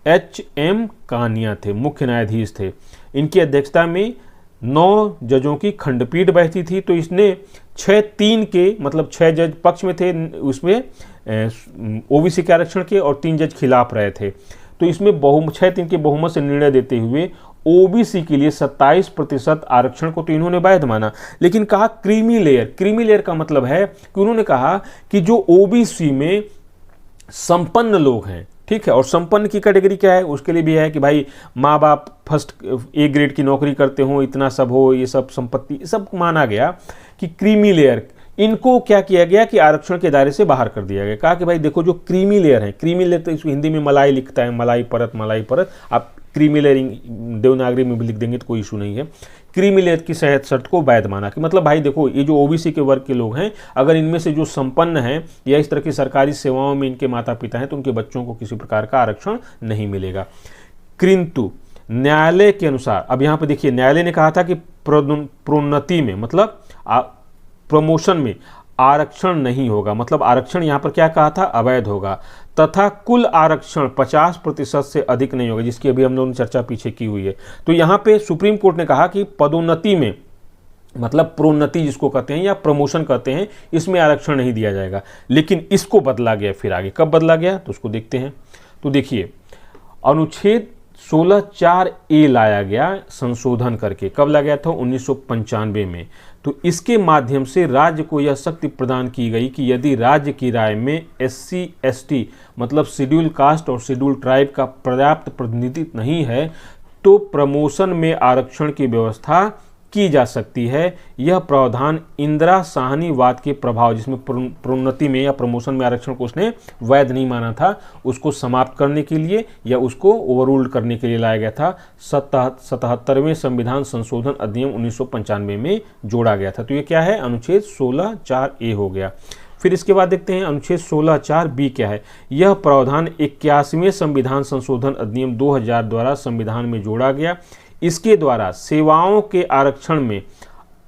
HM कानिया थे, मुख्य न्यायाधीश थे। इनकी अध्यक्षता में 9 जजों की खंडपीठ बैठी थी। तो इसने 6-3 के मतलब 6 जज पक्ष में थे उसमें OBC के आरक्षण के, और 3 जज खिलाफ रहे थे। तो इसमें 6-3 के बहुमत से निर्णय देते हुए OBC के लिए 27% आरक्षण को तो इन्होंने वैध माना। लेकिन कहा क्रीमी लेयर का मतलब है कि उन्होंने कहा कि जो OBC में संपन्न लोग हैं, ठीक है। और संपन्न की कैटेगरी क्या है, उसके लिए भी है कि भाई माँ बाप फर्स्ट ए ग्रेड की नौकरी करते हो, इतना सब हो, ये सब संपत्ति, ये सब माना गया कि क्रीमी लेयर, इनको क्या किया गया कि आरक्षण के दायरे से बाहर कर दिया गया। कहा कि भाई देखो जो क्रीमी लेयर है, क्रीमी लेयर तो इसको हिंदी में मलाई लिखता है, मलाई परत, आप क्रीमी लेयरिंग देवनागरी में भी लिख देंगे तो कोई इशू नहीं है। क्रीमी लेयर की सेहत शर्त को वैध माना कि मतलब भाई देखो ये जो ओबीसी के वर्ग के लोग हैं, अगर इनमें से जो संपन्न हैं या इस तरह की सरकारी सेवाओं में इनके माता पिता हैं तो उनके बच्चों को किसी प्रकार का आरक्षण नहीं मिलेगा। किंतु न्यायालय के अनुसार, अब यहाँ पे देखिए न्यायालय ने कहा था कि प्रोन्नति में मतलब प्रमोशन में आरक्षण नहीं होगा, मतलब आरक्षण यहाँ पर क्या कहा था, अवैध होगा, तथा कुल आरक्षण 50% से अधिक नहीं होगा, जिसकी अभी हम लोगों ने चर्चा पीछे की हुई है। तो यहाँ पे सुप्रीम कोर्ट ने कहा कि पदोन्नति में, मतलब प्रोन्नति जिसको कहते हैं या प्रमोशन कहते हैं, इसमें आरक्षण नहीं दिया जाएगा। लेकिन इसको बदला गया, फिर आगे कब बदला गया तो उसको देखते हैं। तो देखिए अनुच्छेद 16(4)A लाया गया संशोधन करके, कब लाया गया था, 1995 में। तो इसके माध्यम से राज्य को यह शक्ति प्रदान की गई कि यदि राज्य की राय में SC ST मतलब शेड्यूल कास्ट और शेड्यूल ट्राइब का पर्याप्त प्रतिनिधित्व नहीं है तो प्रमोशन में आरक्षण की व्यवस्था की जा सकती है। यह प्रावधान इंदिरा साहनी वाद के प्रभाव, जिसमें प्रोन्नति में या प्रमोशन में आरक्षण को उसने वैध नहीं माना था, उसको समाप्त करने के लिए या उसको ओवररूल्ड करने के लिए लाया गया था। 77वें संविधान संशोधन अधिनियम 1995 में जोड़ा गया था। तो ये क्या है, अनुच्छेद 16(4)A हो गया। फिर इसके बाद देखते हैं अनुच्छेद 16(4)B क्या है। यह प्रावधान 81वें संविधान संशोधन अधिनियम 2000 द्वारा संविधान में जोड़ा गया। इसके द्वारा सेवाओं के आरक्षण में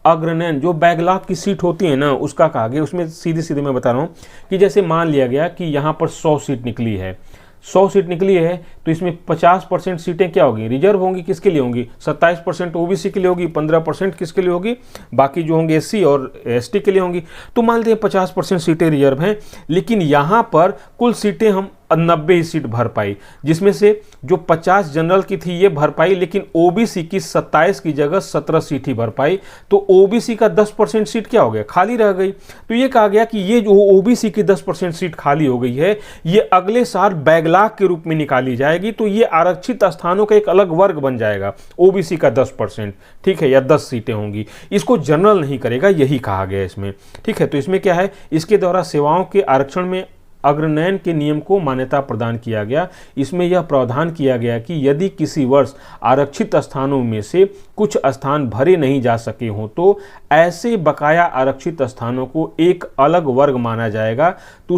अग्रनयन, जो बैकलॉग की सीट होती है ना, उसका कहा गया। उसमें सीधे सीधे मैं बता रहा हूँ कि जैसे मान लिया गया कि यहाँ पर 100 सीट निकली है, 100 सीट निकली है तो इसमें 50% सीटें क्या होंगी, रिजर्व होंगी। किसके लिए होंगी, 27% ओबीसी के लिए होगी, 15% किसके लिए होगी, बाकी जो होंगे SC और ST के लिए होंगी। तो मान लेते हैं 50% सीटें रिजर्व हैं, लेकिन यहाँ पर कुल सीटें हम 90 ही सीट भर पाई, जिसमें से जो 50 जनरल की थी ये भर पाई, लेकिन ओबीसी की 27 की जगह 17 सीट ही भर पाई। तो ओबीसी का 10% सीट क्या हो गया, खाली रह गई। तो ये कहा गया कि ये जो ओबीसी की 10% सीट खाली हो गई है, ये अगले साल बैकलॉग के रूप में निकाली जाएगी। तो ये आरक्षित स्थानों का एक अलग वर्ग बन जाएगा, ओबीसी का 10%, ठीक है, या 10 सीटें होंगी। इसको जनरल नहीं करेगा, यही कहा गया इसमें, ठीक है। तो इसमें क्या है, इसके द्वारा सेवाओं के आरक्षण में अग्रनयन के नियम को मान्यता प्रदान किया गया। इसमें यह प्रावधान किया गया कि यदि किसी वर्ष आरक्षित स्थानों में से कुछ स्थान भरे नहीं जा सके हों तो ऐसे बकाया आरक्षित स्थानों को एक अलग वर्ग माना जाएगा, तो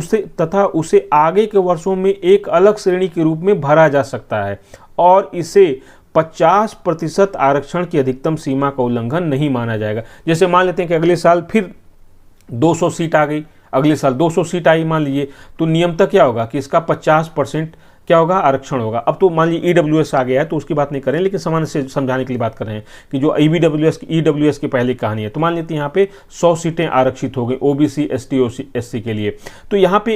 उसे आगे के वर्षों में एक अलग श्रेणी के रूप में भरा जा सकता है और इसे 50% आरक्षण की अधिकतम सीमा का उल्लंघन नहीं माना जाएगा। जैसे मान लेते हैं कि अगले साल फिर 200 सीट आ गई, अगले साल 200 सीट आई मान लीजिए, तो नियमतः क्या होगा कि इसका 50% क्या होगा, आरक्षण होगा। अब तो मान लीजिए ईडब्ल्यूएस आ गया है तो उसकी बात नहीं करें, लेकिन सामान्य से समझाने के लिए बात कर रहे हैं कि जो ईडब्ल्यूएस की पहले कहानी है। तो मान लेते हैं यहाँ पे 100 सीटें आरक्षित हो गई ओबीसी ST SC के लिए, तो यहाँ पे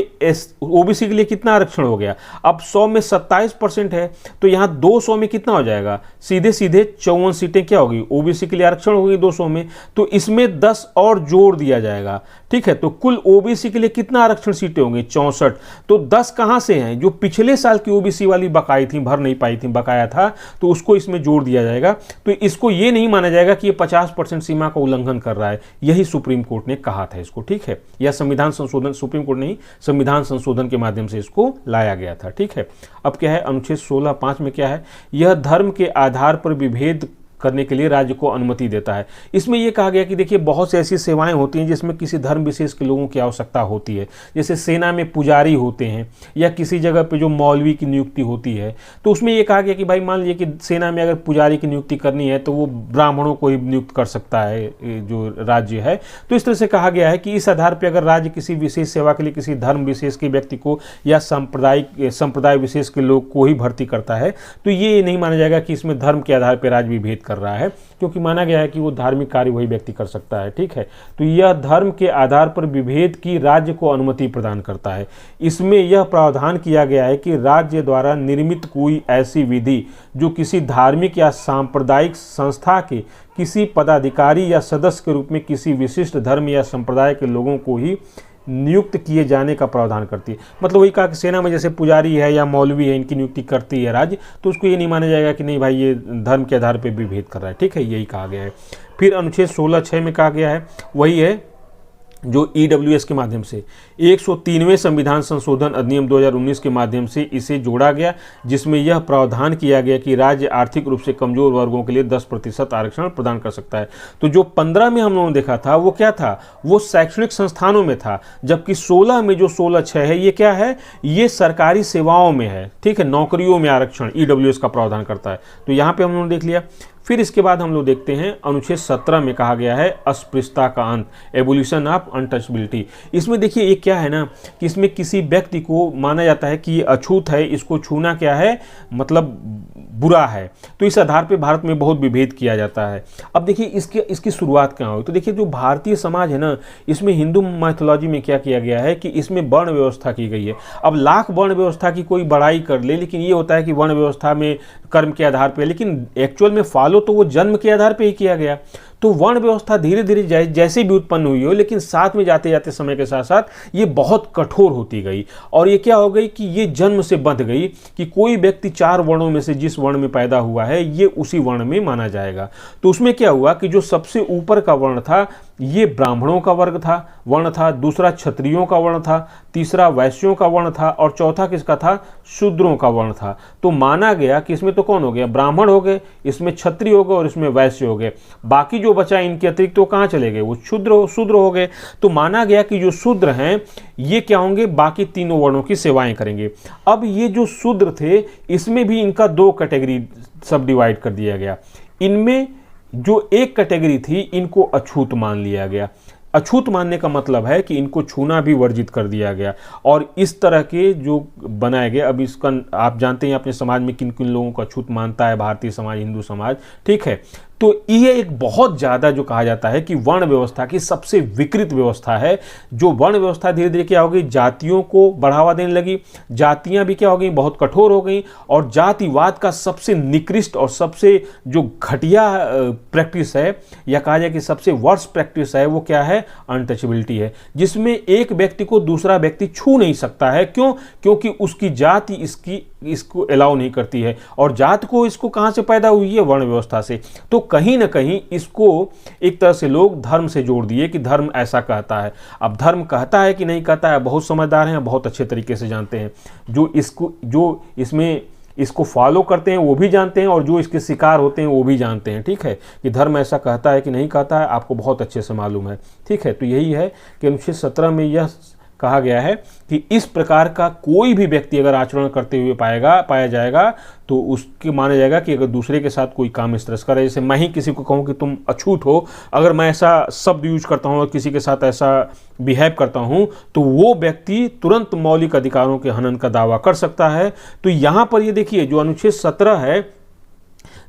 ओबीसी के लिए कितना आरक्षण हो गया, अब 100 में 27% है, तो यहाँ 200 में कितना हो जाएगा, सीधे सीधे 54 सीटें क्या होगी, ओबीसी के लिए आरक्षण होगी 200 में, तो इसमें 10 और जोड़ दिया जाएगा, ठीक है। तो कुल ओबीसी के लिए कितना आरक्षण सीटें होंगी, 64। तो 10 कहाँ से हैं, जो पिछले साल की ओबीसी वाली बकाई थी, भर नहीं पाई थी, बकाया था, तो उसको इसमें जोड़ दिया जाएगा। तो इसको ये नहीं माना जाएगा कि ये 50% सीमा का उल्लंघन कर रहा है, यही सुप्रीम कोर्ट ने कहा था इसको, ठीक है। या संविधान संशोधन, सुप्रीम कोर्ट नहीं, संविधान संशोधन के माध्यम से इसको लाया गया था, ठीक है। अब क्या है, अनुच्छेद 16(5) में क्या है, यह धर्म के आधार पर विभेद करने के लिए राज्य को अनुमति देता है। इसमें यह कहा गया कि देखिए बहुत सी ऐसी सेवाएं होती हैं जिसमें किसी धर्म विशेष के लोगों की आवश्यकता होती है, जैसे सेना में पुजारी होते हैं या किसी जगह पे जो मौलवी की नियुक्ति होती है, तो उसमें यह कहा गया कि भाई मान लीजिए कि सेना में अगर पुजारी की नियुक्ति करनी है तो वो ब्राह्मणों को ही नियुक्त कर सकता है जो राज्य है। तो इस तरह से कहा गया है कि इस आधार पर अगर राज्य किसी विशेष सेवा के लिए किसी धर्म विशेष के व्यक्ति को या संप्रदाय विशेष के लोग को ही भर्ती करता है, तो ये नहीं माना जाएगा कि इसमें धर्म के आधार पर राज्य विभेद कर रहा है, क्योंकि माना गया है कि वो धार्मिक कार्य वही व्यक्ति कर सकता है, ठीक है। तो यह धर्म के आधार पर विभेद की राज्य को अनुमति प्रदान करता है। इसमें यह प्रावधान किया गया है कि राज्य द्वारा निर्मित कोई ऐसी विधि जो किसी धार्मिक या सांप्रदायिक संस्था के किसी पदाधिकारी या सदस्य के रूप में किसी विशिष्ट धर्म या संप्रदाय के लोगों को ही नियुक्त किए जाने का प्रावधान करती है। मतलब वही कहा कि सेना में जैसे पुजारी है या मौलवी है, इनकी नियुक्ति करती है राज्य, तो उसको ये नहीं माना जाएगा कि नहीं भाई ये धर्म के आधार पर भी भेद कर रहा है, ठीक है, यही कहा गया है। फिर अनुच्छेद 16(6) में कहा गया है, वही है जो EWS के माध्यम से 103वें संविधान संशोधन अधिनियम 2019 के माध्यम से इसे जोड़ा गया, जिसमें यह प्रावधान किया गया कि राज्य आर्थिक रूप से कमजोर वर्गों के लिए 10% आरक्षण प्रदान कर सकता है। तो जो 15 में हम लोगों ने देखा था वो क्या था, वो शैक्षणिक संस्थानों में था, जबकि 16 में जो 16(6) है ये क्या है, ये सरकारी सेवाओं में है, ठीक है, नौकरियों में आरक्षण EWS का प्रावधान करता है। तो यहाँ पे हम लोगों ने देख लिया। फिर इसके बाद हम लोग देखते हैं अनुच्छेद 17 में कहा गया है अस्पृश्यता का अंत, एबोलिशन ऑफ अनटचेबिलिटी। इसमें देखिए ये क्या है ना कि इसमें किसी व्यक्ति को माना जाता है कि ये अछूत है, इसको छूना क्या है, मतलब बुरा है, तो इस आधार पे भारत में बहुत विभेद किया जाता है। अब देखिए इसकी शुरुआत कहाँ हुई, तो देखिए जो भारतीय समाज है ना, इसमें हिंदू मैथोलॉजी में क्या किया गया है कि इसमें वर्ण व्यवस्था की गई है। अब लाख वर्ण व्यवस्था की कोई बड़ाई कर ले, लेकिन ये होता है कि वर्ण व्यवस्था में कर्म के आधार पर, लेकिन एक्चुअल में फॉलो तो वो जन्म के आधार पर ही किया गया। तो वर्ण व्यवस्था धीरे धीरे जैसे भी उत्पन्न हुई हो, लेकिन साथ में जाते जाते समय के साथ साथ ये बहुत कठोर होती गई, और ये क्या हो गई कि ये जन्म से बंध गई कि कोई व्यक्ति 4 वर्णों में से जिस वर्ण में पैदा हुआ है ये उसी वर्ण में माना जाएगा। तो उसमें क्या हुआ कि जो सबसे ऊपर का वर्ण था ये ब्राह्मणों का वर्ण था, दूसरा क्षत्रियों का वर्ण था, तीसरा वैश्यों का वर्ण था, और चौथा किसका था, शूद्रों का वर्ण था। तो माना गया कि इसमें तो कौन हो गया, ब्राह्मण हो गए, इसमें क्षत्रिय हो गए और इसमें वैश्य हो गए, बाकी जो बचा इनके अतिरिक्त तो कहाँ चले गए, वो शूद्र हो गए। तो माना गया कि जो शूद्र हैं ये क्या होंगे, बाकी तीनों वर्णों की सेवाएं करेंगे। अब ये जो शूद्र थे इसमें भी इनका 2 कैटेगरी सब डिवाइड कर दिया गया। इनमें जो एक कैटेगरी थी इनको अछूत मान लिया गया। अछूत मानने का मतलब है कि इनको छूना भी वर्जित कर दिया गया, और इस तरह के जो बनाए गए, अब इसका आप जानते हैं अपने समाज में किन किन लोगों को अछूत मानता है भारतीय समाज, हिंदू समाज, ठीक है। तो ये एक बहुत ज़्यादा जो कहा जाता है कि वर्ण व्यवस्था की सबसे विकृत व्यवस्था है। जो वर्ण व्यवस्था धीरे धीरे क्या हो गई, जातियों को बढ़ावा देने लगी, जातियां भी क्या हो गई, बहुत कठोर हो गई, और जातिवाद का सबसे निकृष्ट और सबसे जो घटिया प्रैक्टिस है, या कहा जाए कि सबसे वर्स्ट प्रैक्टिस है, वो क्या है, अनटचेबिलिटी है, जिसमें एक व्यक्ति को दूसरा व्यक्ति छू नहीं सकता है। क्यों? क्योंकि उसकी जाति इसको अलाउ नहीं करती है, और जात को इसको कहां से पैदा हुई है, वर्ण व्यवस्था से। तो कहीं ना कहीं इसको एक तरह से लोग धर्म से जोड़ दिए कि धर्म ऐसा कहता है। अब धर्म कहता है कि नहीं कहता है, बहुत समझदार हैं, बहुत अच्छे तरीके से जानते हैं, जो इसमें इसको फॉलो करते हैं वो भी जानते हैं, और जो इसके शिकार होते हैं वो भी जानते हैं, ठीक है, कि धर्म ऐसा कहता है कि नहीं कहता है, आपको बहुत अच्छे से मालूम है, ठीक है। तो यही है कि अनुच्छेद 17 में यह कहा गया है कि इस प्रकार का कोई भी व्यक्ति अगर आचरण करते हुए पाया जाएगा तो उसके माना जाएगा कि अगर दूसरे के साथ कोई काम इस तरह से करे, जैसे मैं ही किसी को कहूँ कि तुम अछूत हो, अगर मैं ऐसा शब्द यूज करता हूँ और किसी के साथ ऐसा बिहेव करता हूँ, तो वो व्यक्ति तुरंत मौलिक अधिकारों के हनन का दावा कर सकता है। तो यहाँ पर ये देखिए जो अनुच्छेद 17 है,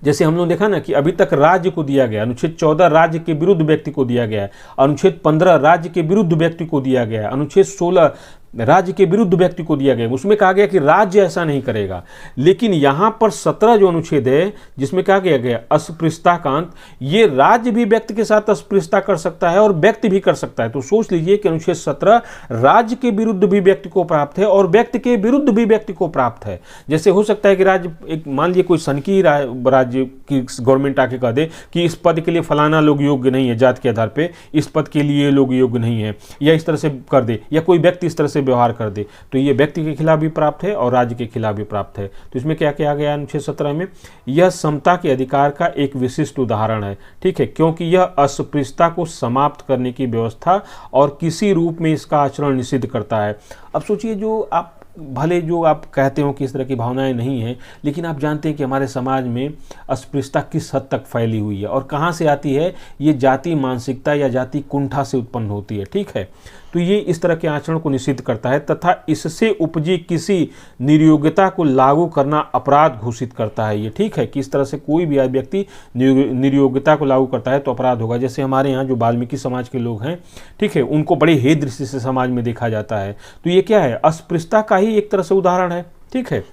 जैसे हम लोग देखा ना कि अभी तक राज्य को दिया गया, अनुच्छेद 14 राज्य के विरुद्ध व्यक्ति को दिया गया है, अनुच्छेद 15 राज्य के विरुद्ध व्यक्ति को दिया गया है, अनुच्छेद 16 राज्य के विरुद्ध व्यक्ति को दिया गया, उसमें कहा गया कि राज्य ऐसा नहीं करेगा। लेकिन यहां पर 17 जो अनुच्छेद है जिसमें कहा गया अस्पृश्यता का अंत, ये राज्य भी व्यक्ति के साथ अस्पृश्यता कर सकता है और व्यक्ति भी कर सकता है। तो सोच लीजिए कि अनुच्छेद 17 राज्य के विरुद्ध भी व्यक्ति को प्राप्त है और व्यक्ति के विरुद्ध भी व्यक्ति को प्राप्त है। जैसे हो सकता है कि राज्य, एक मान लीजिए कोई सनकी राज्य की गवर्नमेंट आके कह दे कि इस पद के लिए फलाना लोग योग्य नहीं है, जात के आधार पर इस पद के लिए लोग योग्य नहीं है, या इस तरह से कर दे, या कोई व्यक्ति इस तरह से व्यवहार कर दे, तो ये व्यक्ति के खिलाफ भी प्राप्त है और राज्य के खिलाफ भी प्राप्त है। तो इसमें क्या किया गया अनुच्छेद 17 में, यह समता के अधिकार का एक विशिष्ट उदाहरण है, ठीक है, क्योंकि यह अस्पृश्यता को समाप्त करने की व्यवस्था और किसी रूप में इसका आचरण निषिद्ध करता है। अब सोचिए, जो आप भले जो आप कहते हो कि इस तरह की भावनाएं नहीं हैं, लेकिन आप जानते हैं कि हमारे समाज में अस्पृश्यता किस हद तक फैली हुई है और कहाँ से आती है, ये जाति मानसिकता या जाति कुंठा से उत्पन्न होती है, ठीक है। तो ये इस तरह के आचरण को निषिद्ध करता है तथा इससे उपजी किसी निर्योग्यता को लागू करना अपराध घोषित करता है ये, ठीक है, कि इस तरह से कोई भी व्यक्ति निर्योग्यता को लागू करता है तो अपराध होगा। जैसे हमारे यहाँ जो वाल्मीकि समाज के लोग हैं, ठीक है, उनको बड़े हे दृष्टि से समाज में देखा जाता है। तो ये क्या है, अस्पृश्यता का ही एक तरह से उदाहरण है, ठीक है।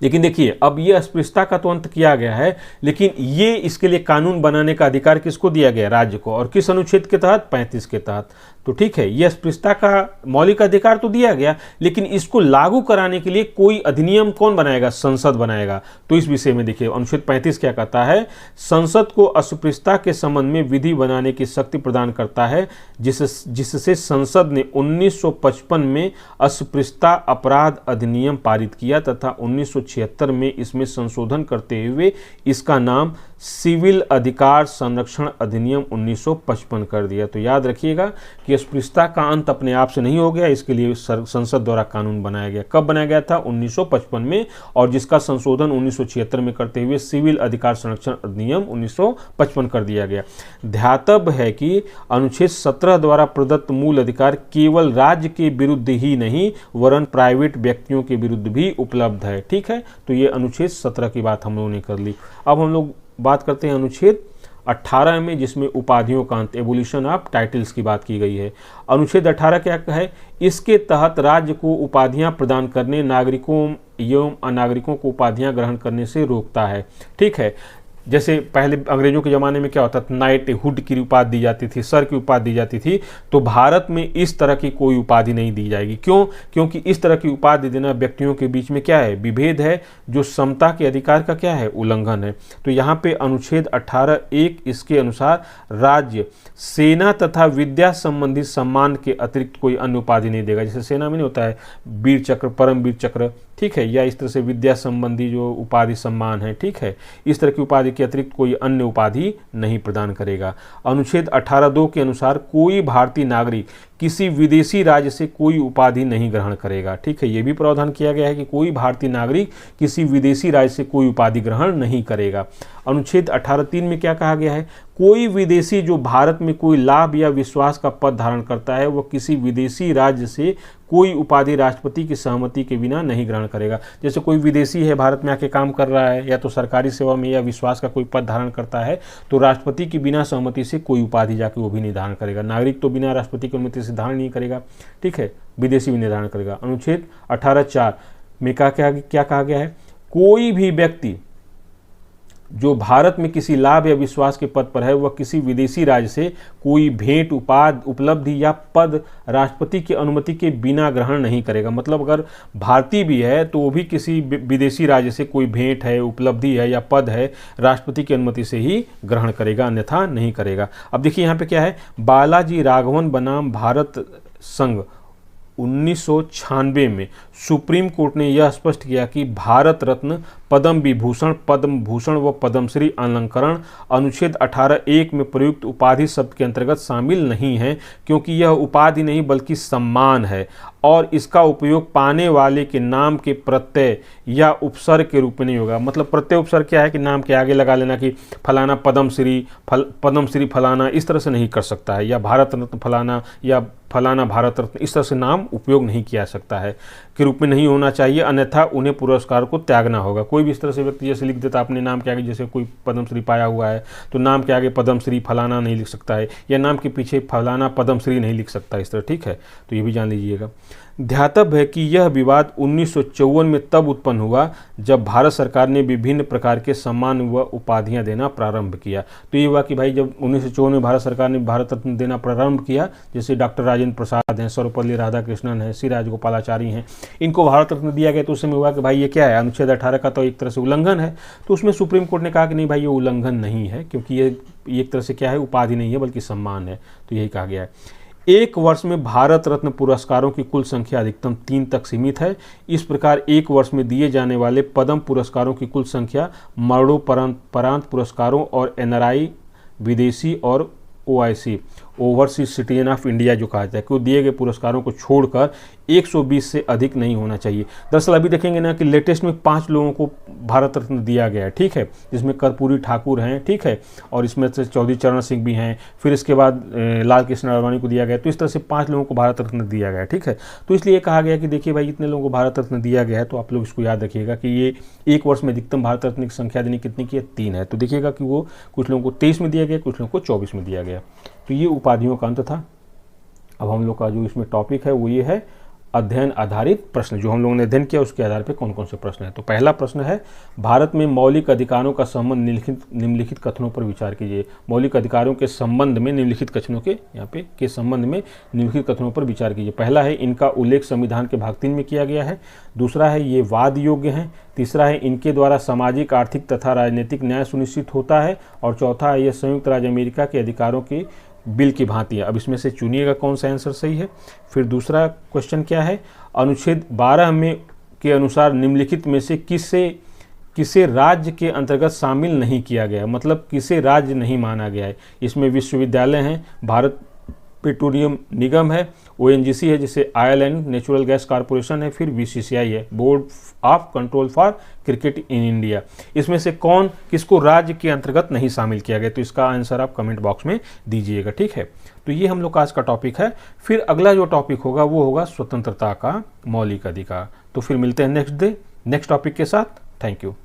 लेकिन देखिए, अब ये अस्पृश्यता का तो अंत किया गया है, लेकिन ये इसके लिए कानून बनाने का अधिकार किसको दिया गया, राज्य को। और किस अनुच्छेद के तहत, 35 के तहत। तो ठीक है, ये अस्पृश्यता का मौलिक अधिकार तो दिया गया, लेकिन इसको लागू कराने के लिए कोई अधिनियम कौन बनाएगा? संसद बनाएगा। तो इस विषय में देखिए अनुच्छेद 35 क्या कहता है? संसद को अस्पृश्यता के संबंध में विधि बनाने की शक्ति प्रदान करता है, जिससे संसद ने 1955 में अस्पृश्यता अपराध अधिनियम पारित किया तथा 1976 में इसमें संशोधन करते हुए इसका नाम सिविल अधिकार संरक्षण अधिनियम 1955 कर दिया। तो याद रखिएगा कि अस्पृश्यता का अंत अपने आप से नहीं हो गया, इसके लिए संसद द्वारा कानून बनाया गया। कब बनाया गया था? 1955 में, और जिसका संशोधन 1976 में करते हुए सिविल अधिकार संरक्षण अधिनियम 1955 कर दिया गया। ध्यातव्य है कि अनुच्छेद 17 द्वारा प्रदत्त मूल अधिकार केवल राज्य के विरुद्ध ही नहीं वरन प्राइवेट व्यक्तियों के विरुद्ध भी उपलब्ध है। ठीक है, तो ये अनुच्छेद 17 की बात हम लोगों ने कर ली। अब हम लोग बात करते हैं अनुच्छेद 18 में, जिसमें उपाधियों का अंत, एबोलिशन ऑफ टाइटल्स की बात की गई है। अनुच्छेद 18 क्या है? इसके तहत राज्य को उपाधियां प्रदान करने, नागरिकों एवं अनागरिकों को उपाधियां ग्रहण करने से रोकता है। ठीक है, जैसे पहले अंग्रेजों के ज़माने में क्या होता था, नाइट हुड की उपाधि दी जाती थी, सर की उपाधि दी जाती थी, तो भारत में इस तरह की कोई उपाधि नहीं दी जाएगी। क्यों? क्योंकि इस तरह की उपाधि देना व्यक्तियों के बीच में क्या है? विभेद है, जो समता के अधिकार का क्या है? उल्लंघन है। तो यहाँ पे अनुच्छेद 18(1) इसके अनुसार राज्य सेना तथा विद्या संबंधी सम्मान के अतिरिक्त कोई अन्य उपाधि नहीं देगा। जैसे सेना में नहीं होता है वीर चक्र, परम वीर चक्र, ठीक है, या इस तरह से विद्या संबंधी जो उपाधि सम्मान है, ठीक है, इस तरह की उपाधि के अतिरिक्त कोई अन्य उपाधि नहीं प्रदान करेगा। अनुच्छेद 18(2) के अनुसार कोई भारतीय नागरिक किसी विदेशी राज्य से कोई उपाधि नहीं ग्रहण करेगा। ठीक है, यह भी प्रावधान किया गया है कि कोई भारतीय नागरिक किसी विदेशी राज्य से कोई उपाधि ग्रहण नहीं करेगा। अनुच्छेद 18(3) में क्या कहा गया है? कोई विदेशी जो भारत में कोई लाभ या विश्वास का पद धारण करता है वह किसी विदेशी राज्य से कोई उपाधि राष्ट्रपति की सहमति के बिना नहीं ग्रहण करेगा। जैसे कोई विदेशी है, भारत में आके काम कर रहा है, या तो सरकारी सेवा में या विश्वास का कोई पद धारण करता है, तो राष्ट्रपति की बिना सहमति से कोई उपाधि जाके वो भी नहीं धारण करेगा। नागरिक तो बिना राष्ट्रपति की अनुमति से धारण नहीं करेगा, ठीक है, विदेशी भी निर्धारण करेगा। अनुच्छेद 18(4) में क्या कहा गया है? कोई भी व्यक्ति जो भारत में किसी लाभ या विश्वास के पद पर है वह किसी विदेशी राज्य से कोई भेंट, उपलब्धि या पद राष्ट्रपति की अनुमति के बिना ग्रहण नहीं करेगा। मतलब अगर भारतीय भी है तो वो भी किसी विदेशी राज्य से कोई भेंट है, उपलब्धि है या पद है, राष्ट्रपति की अनुमति से ही ग्रहण करेगा, अन्यथा नहीं करेगा। अब देखिए यहाँ पे क्या है? बालाजी राघवन बनाम भारत संघ 1996 में सुप्रीम कोर्ट ने यह स्पष्ट किया कि भारत रत्न, पद्म विभूषण, पद्म भूषण व पद्मश्री अलंकरण अनुच्छेद 18(1) में प्रयुक्त उपाधि शब्द के अंतर्गत शामिल नहीं है, क्योंकि यह उपाधि नहीं बल्कि सम्मान है और इसका उपयोग पाने वाले के नाम के प्रत्यय या उपसर्ग के रूप में नहीं होगा। मतलब प्रत्यय उपसर्ग क्या है कि नाम के आगे लगा लेना कि फलाना पद्मश्री फलाना, इस तरह से नहीं कर सकता है, या भारत रत्न फलाना या फलाना भारत रत्न, इस तरह से नाम उपयोग नहीं किया सकता है, के रूप में नहीं होना चाहिए, अन्यथा उन्हें पुरस्कार को त्यागना होगा। कोई भी इस तरह से व्यक्ति जैसे लिख देता अपने नाम के आगे, जैसे कोई पद्मश्री पाया हुआ है तो नाम के आगे पद्मश्री फलाना नहीं लिख सकता है, या नाम के पीछे फलाना पद्मश्री नहीं लिख सकता इस तरह, ठीक है, तो ये भी जान लीजिएगा। ध्यातव्य है कि यह विवाद 1954 में तब उत्पन्न हुआ जब भारत सरकार ने विभिन्न प्रकार के सम्मान व उपाधियां देना प्रारंभ किया। तो ये हुआ कि भाई जब 1954 में भारत सरकार ने भारत रत्न देना प्रारंभ किया, जैसे डॉक्टर राजेंद्र प्रसाद हैं, सर्वपल्ली राधाकृष्णन हैं, सी राजगोपालाचारी हैं, इनको भारत रत्न दिया गया, तो उस समय हुआ कि भाई ये क्या है, अनुच्छेद 18 का तो एक तरह से उल्लंघन है। तो उसमें सुप्रीम कोर्ट ने कहा कि नहीं भाई ये उल्लंघन नहीं है, क्योंकि ये एक तरह से क्या है, उपाधि नहीं है बल्कि सम्मान है। तो यही कहा गया है। एक वर्ष में भारत रत्न पुरस्कारों की कुल संख्या अधिकतम 3 तक सीमित है। इस प्रकार एक वर्ष में दिए जाने वाले पद्म पुरस्कारों की कुल संख्या मरणोपरांत पुरस्कारों और NRI, विदेशी और OIC, overseas citizen of India जो कहा जाता है, कि दिए गए पुरस्कारों को छोड़कर 120 से अधिक नहीं होना चाहिए। दरअसल अभी देखेंगे ना कि लेटेस्ट में 5 लोगों को भारत रत्न दिया गया है, ठीक है, जिसमें कर्पूरी ठाकुर हैं, ठीक है, और इसमें से चौधरी चरण सिंह भी हैं, फिर इसके बाद लाल कृष्ण आडवाणी को दिया गया। तो इस तरह से 5 लोगों को भारत रत्न दिया गया है, ठीक है। तो इसलिए कहा गया कि देखिए भाई इतने लोगों को भारत रत्न दिया गया है, तो आप लोग इसको याद रखिएगा कि ये एक वर्ष में अधिकतम भारत रत्न की संख्या देनी कितनी की है, 3 है। तो देखिएगा कि वो कुछ लोगों को 23 में दिया गया, कुछ लोगों को 24 में दिया गया। तो ये उपाधियों का अंत था। अब हम लोग का जो इसमें टॉपिक है वो ये है अध्ययन आधारित प्रश्न, जो हम लोगों ने अध्ययन किया उसके आधार पर कौन कौन से प्रश्न है। तो पहला प्रश्न है, भारत में मौलिक अधिकारों का संबंध निम्नलिखित कथनों पर विचार कीजिए। मौलिक अधिकारों के संबंध में निम्नलिखित कथनों के यहाँ पे के संबंध में निम्नलिखित कथनों पर विचार कीजिए। पहला है, इनका उल्लेख संविधान के भाग 3 में किया गया है। दूसरा है, ये वाद योग्य हैं। तीसरा है, इनके द्वारा सामाजिक, आर्थिक तथा राजनीतिक न्याय सुनिश्चित होता है। और चौथा है, यह संयुक्त राज्य अमेरिका के अधिकारों के बिल की भांति है। अब इसमें से चुनिएगा कौन सा आंसर सही है। फिर दूसरा क्वेश्चन क्या है, अनुच्छेद 12 में के अनुसार निम्नलिखित में से किसे राज्य के अंतर्गत शामिल नहीं किया गया, मतलब किसे राज्य नहीं माना गया है। इसमें विश्वविद्यालय हैं, भारत पेट्रोलियम निगम है, ओएनजीसी है जिसे आयरलैंड नेचुरल गैस कॉरपोरेशन है, फिर बीसीसीआई है, board of control for cricket in India. इसमें से कौन किसको राज्य के अंतर्गत नहीं शामिल किया गया, तो इसका आंसर आप कमेंट बॉक्स में दीजिएगा, ठीक है। तो ये हम लोग का आज का टॉपिक है। फिर अगला जो टॉपिक होगा वो होगा स्वतंत्रता का मौलिक अधिकार। तो फिर मिलते हैं नेक्स्ट टॉपिक के साथ। Thank you.